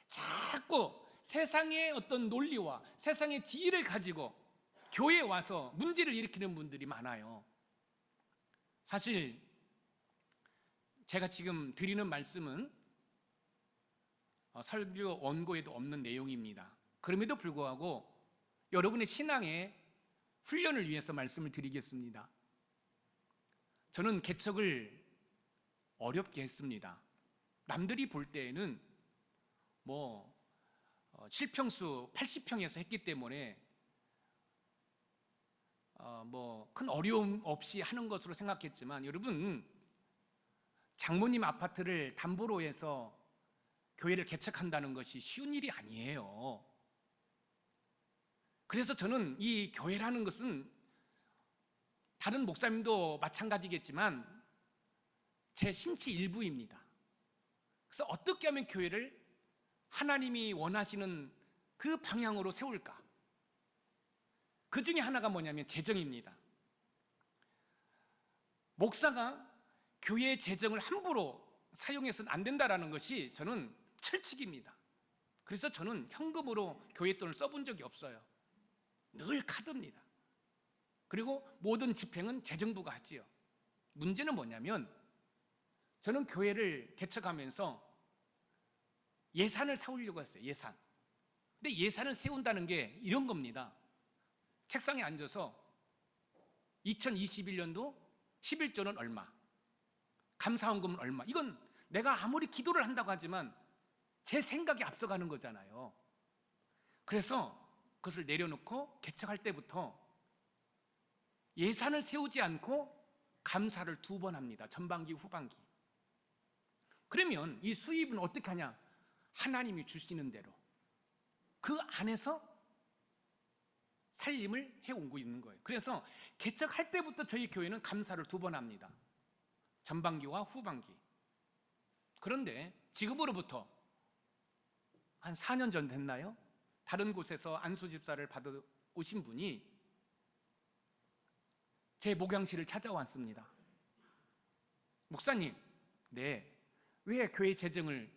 자꾸 세상의 어떤 논리와 세상의 지혜를 가지고 교회에 와서 문제를 일으키는 분들이 많아요. 사실 제가 지금 드리는 말씀은 설교 원고에도 없는 내용입니다. 그럼에도 불구하고 여러분의 신앙의 훈련을 위해서 말씀을 드리겠습니다. 저는 개척을 어렵게 했습니다. 남들이 볼 때에는 7평수 80평에서 했기 때문에 큰 어려움 없이 하는 것으로 생각했지만, 여러분, 장모님 아파트를 담보로 해서 교회를 개척한다는 것이 쉬운 일이 아니에요. 그래서 저는 이 교회라는 것은 다른 목사님도 마찬가지겠지만 제 신체 일부입니다. 그래서 어떻게 하면 교회를 하나님이 원하시는 그 방향으로 세울까? 그 중에 하나가 뭐냐면 재정입니다. 목사가 교회의 재정을 함부로 사용해서는 안 된다는 것이 저는 철칙입니다. 그래서 저는 현금으로 교회 돈을 써본 적이 없어요. 늘 카드입니다. 그리고 모든 집행은 재정부가 하지요. 문제는 뭐냐면 저는 교회를 개척하면서 예산을 세우려고 했어요. 예산. 근데 예산을 세운다는 게 이런 겁니다. 책상에 앉아서 2021년도 11조는 얼마, 감사헌금은 얼마. 이건 내가 아무리 기도를 한다고 하지만 제 생각이 앞서가는 거잖아요. 그래서 그것을 내려놓고 개척할 때부터 예산을 세우지 않고 감사를 2번 합니다. 전반기, 후반기. 그러면 이 수입은 어떻게 하냐? 하나님이 주시는 대로 그 안에서 살림을 해오고 있는 거예요. 그래서 개척할 때부터 저희 교회는 감사를 2번 합니다. 전반기와 후반기. 그런데 지금으로부터 한 4년 전 됐나요? 다른 곳에서 안수 집사를 받아 오신 분이 제 목양실을 찾아왔습니다. 목사님, 네, 왜 교회 재정을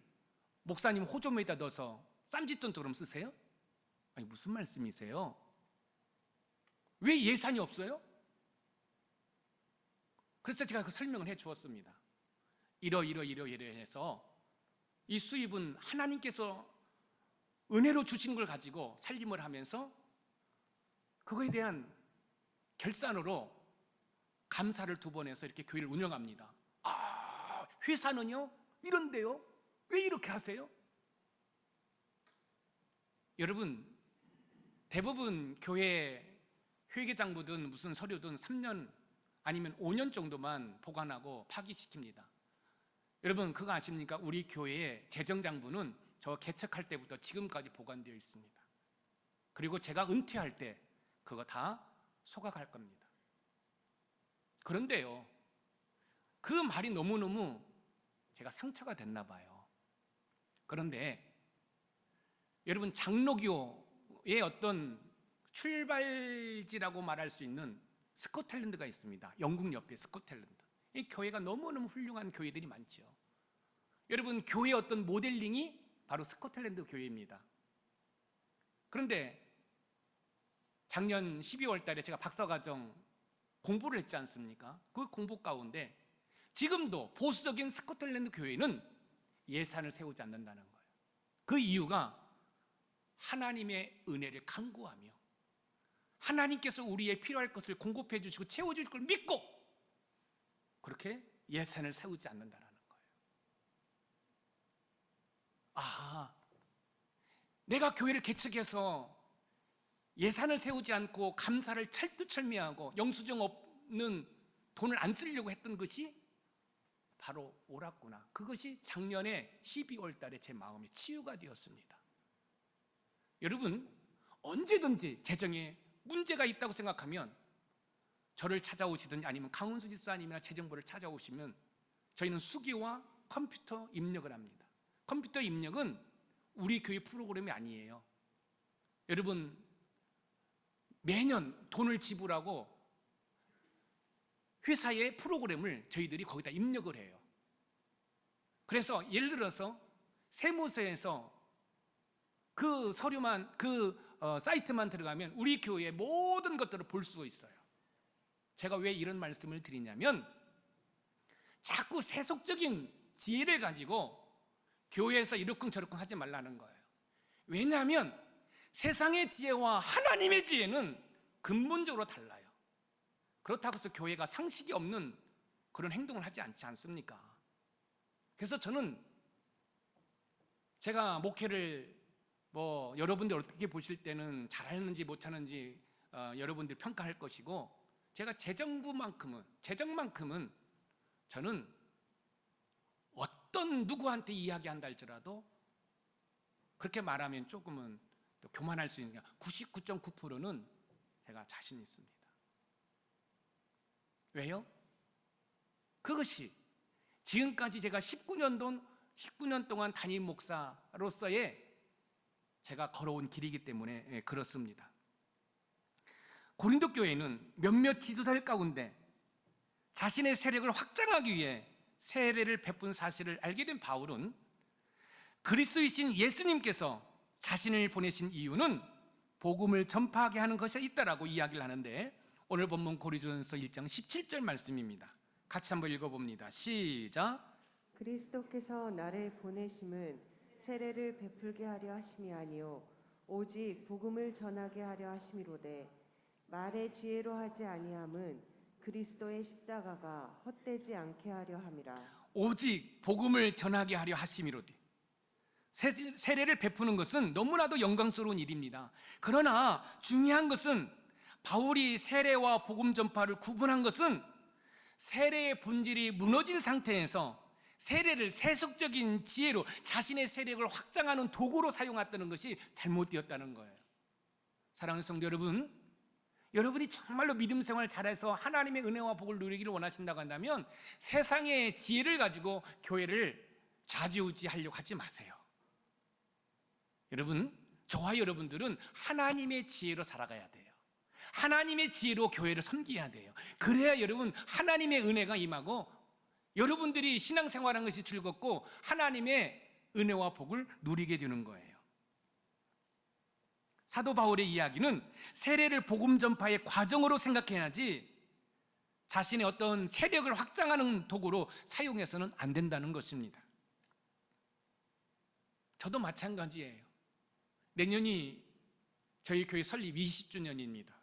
목사님 호조에다 넣어서 쌈짓돈처럼 쓰세요? 아니, 무슨 말씀이세요? 왜 예산이 없어요? 그래서 제가 그 설명을 해 주었습니다. 이러 해서 이 수입은 하나님께서 은혜로 주신 걸 가지고 살림을 하면서 그거에 대한 결산으로 감사를 2번 해서 이렇게 교회를 운영합니다. 아, 회사는요? 이런데요? 왜 이렇게 하세요? 여러분, 대부분 교회 회계장부든 무슨 서류든 3년 아니면 5년 정도만 보관하고 파기시킵니다. 여러분, 그거 아십니까? 우리 교회의 재정장부는 저 개척할 때부터 지금까지 보관되어 있습니다. 그리고 제가 은퇴할 때 그거 다 소각할 겁니다. 그런데요, 그 말이 너무너무 제가 상처가 됐나 봐요. 그런데 여러분, 장로교의 어떤 출발지라고 말할 수 있는 스코틀랜드가 있습니다. 영국 옆에 스코틀랜드. 이 교회가 너무너무 훌륭한 교회들이 많죠. 여러분, 교회의 어떤 모델링이 바로 스코틀랜드 교회입니다. 그런데 작년 12월 달에 제가 박사과정 공부를 했지 않습니까? 그 공부 가운데 지금도 보수적인 스코틀랜드 교회는 예산을 세우지 않는다는 거예요. 그 이유가 하나님의 은혜를 간구하며 하나님께서 우리의 필요할 것을 공급해 주시고 채워줄 걸 믿고 그렇게 예산을 세우지 않는다는 거예요. 아, 내가 교회를 개척해서 예산을 세우지 않고 감사를 철두철미하고 영수증 없는 돈을 안 쓰려고 했던 것이 바로 옳았구나. 그것이 작년에 12월 달에 제 마음이 치유가 되었습니다. 여러분, 언제든지 재정에 문제가 있다고 생각하면 저를 찾아오시든지 아니면 강훈수 집사님이나 재정부를 찾아오시면 저희는 수기와 컴퓨터 입력을 합니다. 컴퓨터 입력은 우리 교회 프로그램이 아니에요. 여러분, 매년 돈을 지불하고 회사의 프로그램을 저희들이 거기다 입력을 해요. 그래서 예를 들어서 세무서에서 그 서류만, 사이트만 들어가면 우리 교회의 모든 것들을 볼 수가 있어요. 제가 왜 이런 말씀을 드리냐면 자꾸 세속적인 지혜를 가지고 교회에서 이러쿵저러쿵 하지 말라는 거예요. 왜냐하면 세상의 지혜와 하나님의 지혜는 근본적으로 달라요. 그렇다고 해서 교회가 상식이 없는 그런 행동을 하지 않지 않습니까? 그래서 저는 제가 목회를 여러분들 어떻게 보실 때는 잘하는지 못하는지 여러분들 평가할 것이고, 제가 재정만큼은 저는 어떤 누구한테 이야기한다 할지라도 그렇게 말하면 조금은 또 교만할 수 있는 99.9%는 제가 자신 있습니다. 왜요? 그것이 지금까지 제가 19년 동안 담임 목사로서의 제가 걸어온 길이기 때문에 그렇습니다. 고린도 교회는 몇몇 지도자들 가운데 자신의 세력을 확장하기 위해 세례를 베푼 사실을 알게 된 바울은 그리스도이신 예수님께서 자신을 보내신 이유는 복음을 전파하게 하는 것이 있다라고 이야기를 하는데, 오늘 본문 고린도전서 1장 17절 말씀입니다. 같이 한번 읽어봅니다. 시작. 그리스도께서 나를 보내심은 세례를 베풀게 하려 하심이 아니요 오직 복음을 전하게 하려 하심이로되 말의 지혜로 하지 아니함은 그리스도의 십자가가 헛되지 않게 하려 함이라. 오직 복음을 전하게 하려 하심이로되. 세례를 베푸는 것은 너무나도 영광스러운 일입니다. 그러나 중요한 것은 바울이 세례와 복음 전파를 구분한 것은 세례의 본질이 무너진 상태에서 세례를 세속적인 지혜로 자신의 세력을 확장하는 도구로 사용했다는 것이 잘못되었다는 거예요. 사랑하는 성도 여러분, 여러분이 정말로 믿음 생활 잘해서 하나님의 은혜와 복을 누리기를 원하신다고 한다면 세상의 지혜를 가지고 교회를 좌지우지하려고 하지 마세요. 여러분, 저와 여러분들은 하나님의 지혜로 살아가야 돼요. 하나님의 지혜로 교회를 섬겨야 돼요. 그래야 여러분 하나님의 은혜가 임하고 여러분들이 신앙생활하는 것이 즐겁고 하나님의 은혜와 복을 누리게 되는 거예요. 사도 바울의 이야기는 세례를 복음 전파의 과정으로 생각해야지 자신의 어떤 세력을 확장하는 도구로 사용해서는 안 된다는 것입니다. 저도 마찬가지예요. 내년이 저희 교회 설립 20주년입니다.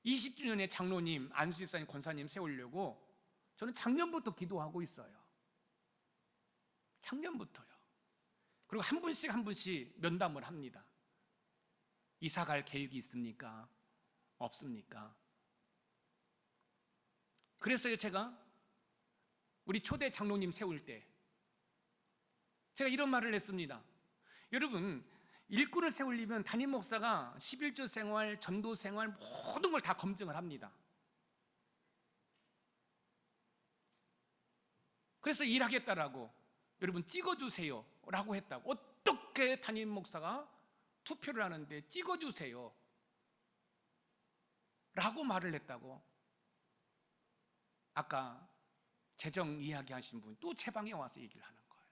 20주년에 장로님, 안수집사님, 권사님 세우려고 저는 작년부터 기도하고 있어요. 작년부터요. 그리고 한 분씩 면담을 합니다. 이사 갈 계획이 있습니까? 없습니까? 그래서요, 제가 우리 초대 장로님 세울 때 제가 이런 말을 했습니다. 여러분, 일꾼을 세우려면 담임 목사가 11조 생활, 전도 생활 모든 걸 다 검증을 합니다. 그래서 일하겠다라고 여러분 찍어주세요 라고 했다고. 어떻게 담임 목사가 투표를 하는데 찍어주세요 라고 말을 했다고. 아까 재정 이야기 하신 분 또 제 방에 와서 얘기를 하는 거예요.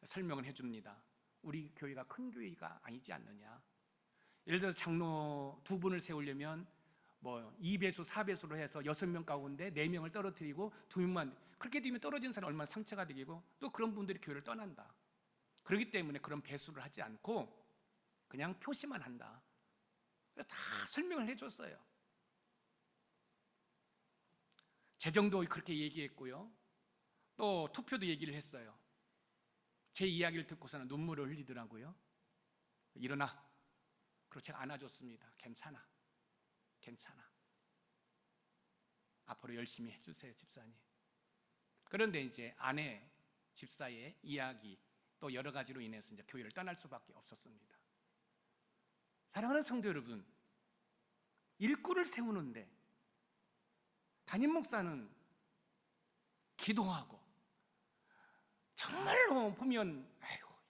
설명을 해줍니다. 우리 교회가 큰 교회가 아니지 않느냐. 예를 들어서 장로 2분을 세우려면 2배수, 4배수로 해서 6명 가운데 4명을 떨어뜨리고 2명만, 그렇게 되면 떨어진 사람 얼마나 상처가 되고 또 그런 분들이 교회를 떠난다. 그렇기 때문에 그런 배수를 하지 않고 그냥 표시만 한다. 그래서 다 설명을 해줬어요. 재정도 그렇게 얘기했고요. 또 투표도 얘기를 했어요. 제 이야기를 듣고서는 눈물을 흘리더라고요. 일어나. 그리고 제가 안아줬습니다. 괜찮아. 앞으로 열심히 해주세요, 집사님. 그런데 이제 아내 집사의 이야기 또 여러 가지로 인해서 이제 교회를 떠날 수밖에 없었습니다. 사랑하는 성도 여러분, 일꾼을 세우는데 담임 목사는 기도하고 정말로 보면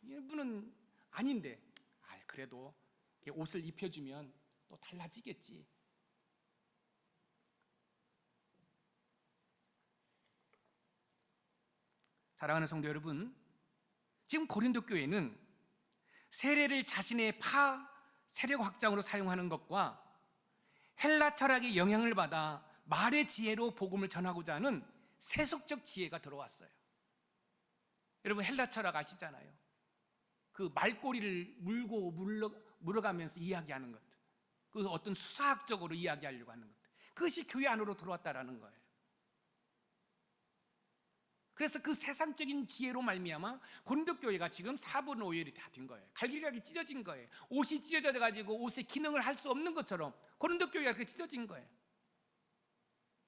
이분은 아닌데 그래도 옷을 입혀주면 또 달라지겠지. 사랑하는 성도 여러분, 지금 고린도 교회는 세례를 자신의 세력 확장으로 사용하는 것과 헬라 철학의 영향을 받아 말의 지혜로 복음을 전하고자 하는 세속적 지혜가 들어왔어요. 여러분 헬라 철학 아시잖아요. 그 말꼬리를 물어가면서 이야기하는 것들, 그 어떤 수사학적으로 이야기하려고 하는 것들, 그것이 교회 안으로 들어왔다라는 거예요. 그래서 그 세상적인 지혜로 말미암아 고린도 교회가 지금 4분의 5열이 다 된 거예요. 갈기갈기 찢어진 거예요. 옷이 찢어져 가지고 옷의 기능을 할 수 없는 것처럼 고린도 교회가 그렇게 찢어진 거예요.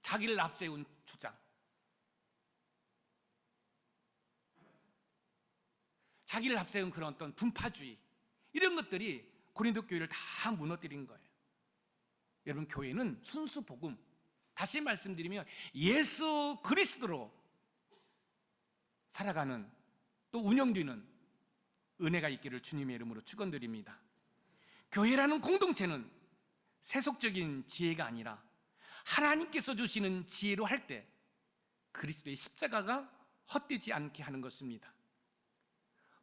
자기를 앞세운 주장, 자기를 앞세운 그런 어떤 분파주의, 이런 것들이 고린도 교회를 다 무너뜨린 거예요. 여러분, 교회는 순수 복음, 다시 말씀드리면 예수 그리스도로 살아가는 또 운영되는 은혜가 있기를 주님의 이름으로 축원드립니다. 교회라는 공동체는 세속적인 지혜가 아니라 하나님께서 주시는 지혜로 할 때 그리스도의 십자가가 헛되지 않게 하는 것입니다.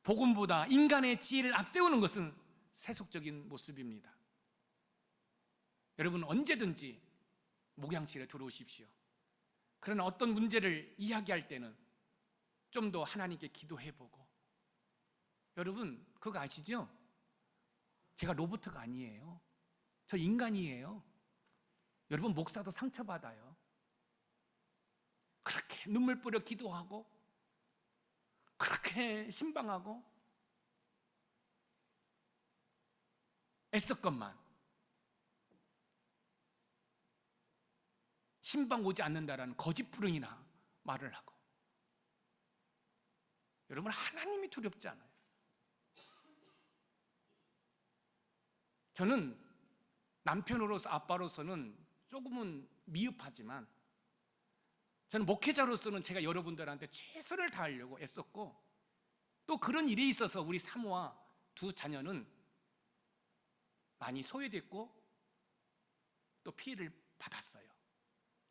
복음보다 인간의 지혜를 앞세우는 것은 세속적인 모습입니다. 여러분, 언제든지 목양실에 들어오십시오. 그러나 어떤 문제를 이야기할 때는 좀 더 하나님께 기도해보고, 여러분 그거 아시죠? 제가 로봇가 아니에요. 저 인간이에요. 여러분, 목사도 상처받아요. 그렇게 눈물 뿌려 기도하고 그렇게 신방하고 애썼건만 신방 오지 않는다라는 거짓부릉이나 말을 하고. 여러분, 하나님이 두렵지 않아요. 저는 남편으로서, 아빠로서는 조금은 미흡하지만 저는 목회자로서는 제가 여러분들한테 최선을 다하려고 애썼고, 또 그런 일이 있어서 우리 사모와 두 자녀는 많이 소외됐고 또 피해를 받았어요.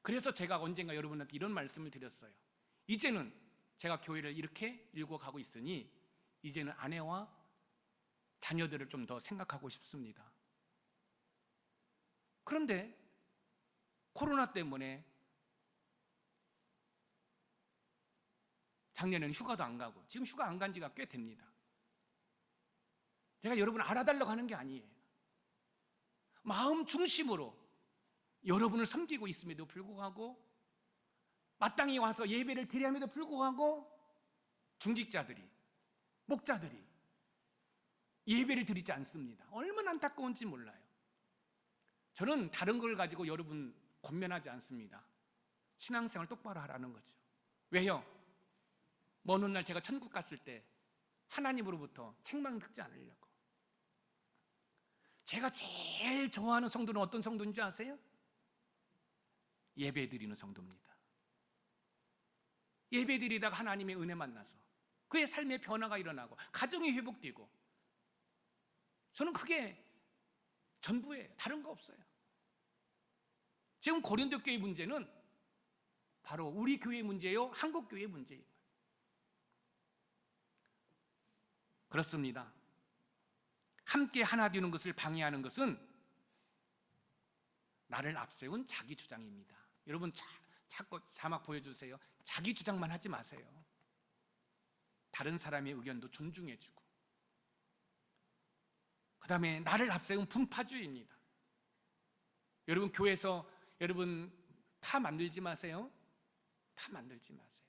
그래서 제가 언젠가 여러분한테 이런 말씀을 드렸어요. 이제는 제가 교회를 이렇게 일궈 가고 있으니 이제는 아내와 자녀들을 좀 더 생각하고 싶습니다. 그런데 코로나 때문에 작년에는 휴가도 안 가고 지금 휴가 안 간 지가 꽤 됩니다. 제가 여러분을 알아달라고 하는 게 아니에요. 마음 중심으로 여러분을 섬기고 있음에도 불구하고, 마땅히 와서 예배를 드려야 함에도 불구하고 중직자들이, 목자들이 예배를 드리지 않습니다. 얼마나 안타까운지 몰라요. 저는 다른 걸 가지고 여러분 권면하지 않습니다. 신앙생활 똑바로 하라는 거죠. 왜요? 먼 훗날 제가 천국 갔을 때 하나님으로부터 책망 듣지 않으려고. 제가 제일 좋아하는 성도는 어떤 성도인 줄 아세요? 예배 드리는 성도입니다. 예배 드리다가 하나님의 은혜 만나서 그의 삶의 변화가 일어나고 가정이 회복되고, 저는 그게 전부예요. 다른 거 없어요. 지금 고린도 교회 문제는 바로 우리 교회 문제요, 한국 교회 문제예요. 그렇습니다. 함께 하나 되는 것을 방해하는 것은 나를 앞세운 자기 주장입니다. 여러분 자꾸 자막 보여주세요. 자기 주장만 하지 마세요. 다른 사람의 의견도 존중해주고, 그 다음에 나를 앞세운 분파주의입니다. 여러분 교회에서 여러분 파 만들지 마세요. 파 만들지 마세요.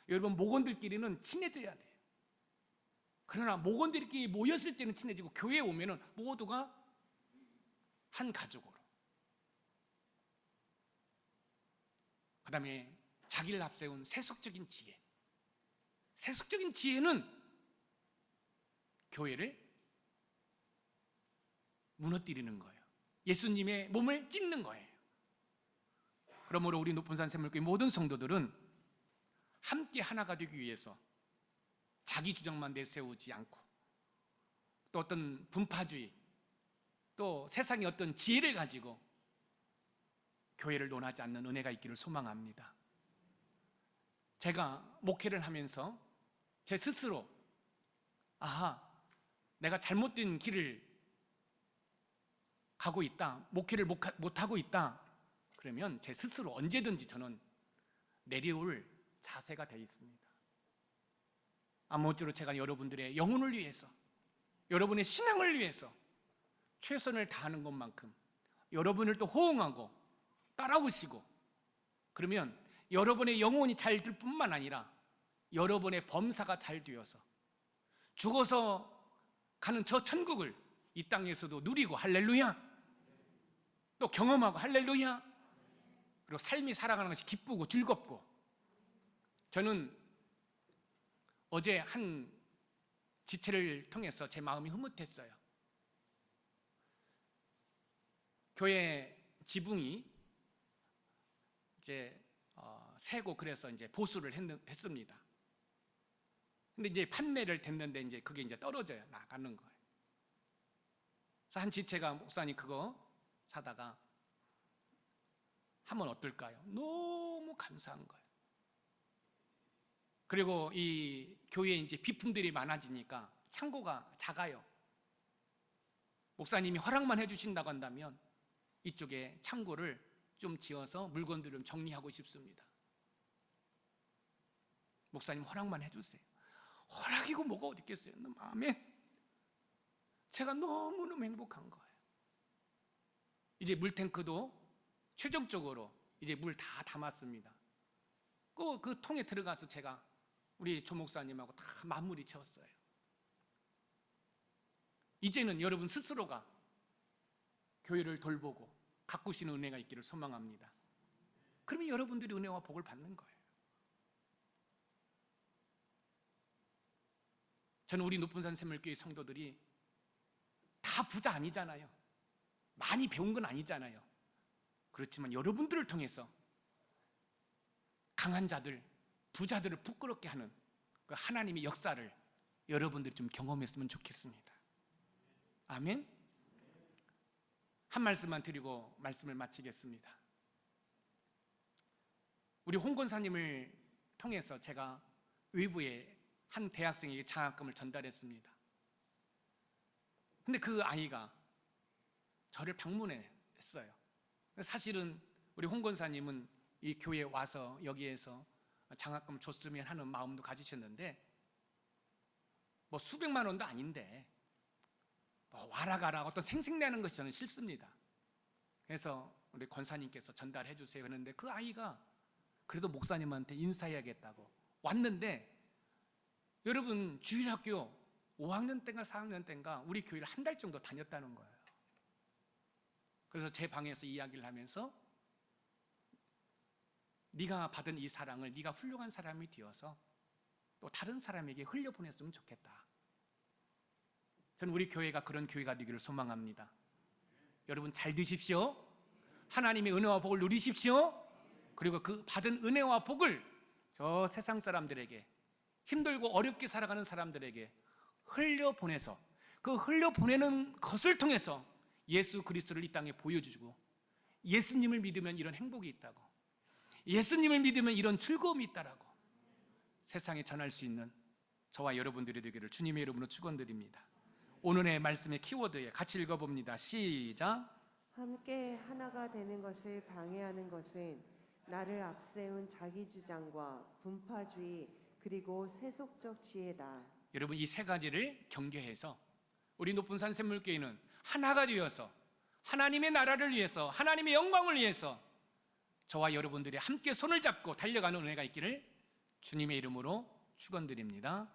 여러분 목원들끼리는 친해져야 돼요. 그러나 목원들끼리 모였을 때는 친해지고 교회에 오면은 모두가 한 가족으로. 그 다음에 자기를 앞세운 세속적인 지혜. 세속적인 지혜는 교회를 무너뜨리는 거예요. 예수님의 몸을 찢는 거예요. 그러므로 우리 높은산 샘물교회 모든 성도들은 함께 하나가 되기 위해서 자기 주장만 내세우지 않고, 또 어떤 분파주의, 또 세상의 어떤 지혜를 가지고 교회를 논하지 않는 은혜가 있기를 소망합니다. 제가 목회를 하면서 제 스스로 내가 잘못된 길을 가고 있다, 목회를 못하고 있다, 그러면 제 스스로 언제든지 저는 내려올 자세가 되어 있습니다. 아무쪼록 제가 여러분들의 영혼을 위해서, 여러분의 신앙을 위해서 최선을 다하는 것만큼 여러분을 또 호응하고 따라오시고, 그러면 여러분의 영혼이 잘 될 뿐만 아니라 여러분의 범사가 잘 되어서 죽어서 가는 저 천국을 이 땅에서도 누리고, 할렐루야, 또 경험하고, 할렐루야, 그리고 삶이 살아가는 것이 기쁘고 즐겁고. 저는 어제 한 지체를 통해서 제 마음이 흐뭇했어요. 교회 지붕이 이제 새고, 그래서 이제 보수를 했습니다. 근데 이제 판매를 됐는데 이제 그게 이제 떨어져요. 나가는 거예요. 그래서 한 지체가, 목사님 그거 사다가 하면 어떨까요? 너무 감사한 거예요. 그리고 이 교회에 이제 비품들이 많아지니까 창고가 작아요. 목사님이 허락만 해주신다고 한다면 이쪽에 창고를 좀 지어서 물건들을 좀 정리하고 싶습니다. 목사님 허락만 해주세요. 허락이고 뭐가 어디 있겠어요? 마음에 제가 너무너무 행복한 거예요. 이제 물탱크도 최종적으로 이제 물 다 담았습니다. 그 통에 들어가서 제가 우리 조 목사님하고 다 마무리 채웠어요. 이제는 여러분 스스로가 교회를 돌보고 가꾸시는 은혜가 있기를 소망합니다. 그러면 여러분들이 은혜와 복을 받는 거예요. 저는 우리 높은산 샘물교회 성도들이 다 부자 아니잖아요. 많이 배운 건 아니잖아요. 그렇지만 여러분들을 통해서 강한 자들, 부자들을 부끄럽게 하는 그 하나님의 역사를 여러분들이 좀 경험했으면 좋겠습니다. 아멘. 한 말씀만 드리고 말씀을 마치겠습니다. 우리 홍 권사님을 통해서 제가 외부에 한 대학생에게 장학금을 전달했습니다. 근데 그 아이가 저를 방문했어요. 사실은 우리 홍 권사님은 이 교회에 와서 여기에서 장학금 줬으면 하는 마음도 가지셨는데 뭐 수백만 원도 아닌데 뭐 와라 가라 어떤 생색내는 것이 저는 싫습니다. 그래서 우리 권사님께서 전달해 주세요 했는데 그 아이가 그래도 목사님한테 인사해야겠다고 왔는데, 여러분 주일학교 5학년 때인가 4학년 때인가 우리 교회를 한 달 정도 다녔다는 거예요. 그래서 제 방에서 이야기를 하면서 네가 받은 이 사랑을 네가 훌륭한 사람이 되어서 또 다른 사람에게 흘려보냈으면 좋겠다. 저는 우리 교회가 그런 교회가 되기를 소망합니다. 여러분 잘 되십시오. 하나님의 은혜와 복을 누리십시오. 그리고 그 받은 은혜와 복을 저 세상 사람들에게, 힘들고 어렵게 살아가는 사람들에게 흘려보내서 그 흘려보내는 것을 통해서 예수 그리스도를 이 땅에 보여주고, 예수님을 믿으면 이런 행복이 있다고, 예수님을 믿으면 이런 즐거움이 있다라고 세상에 전할 수 있는 저와 여러분들이 되기를 주님의 이름으로 축원드립니다. 오늘의 말씀의 키워드에 같이 읽어봅니다. 시작. 함께 하나가 되는 것을 방해하는 것은 나를 앞세운 자기 주장과 분파주의 그리고 세속적 지혜다. 여러분 이 세 가지를 경계해서 우리 높은산 샘물교회는 하나가 되어서 하나님의 나라를 위해서, 하나님의 영광을 위해서 저와 여러분들이 함께 손을 잡고 달려가는 은혜가 있기를 주님의 이름으로 축원드립니다.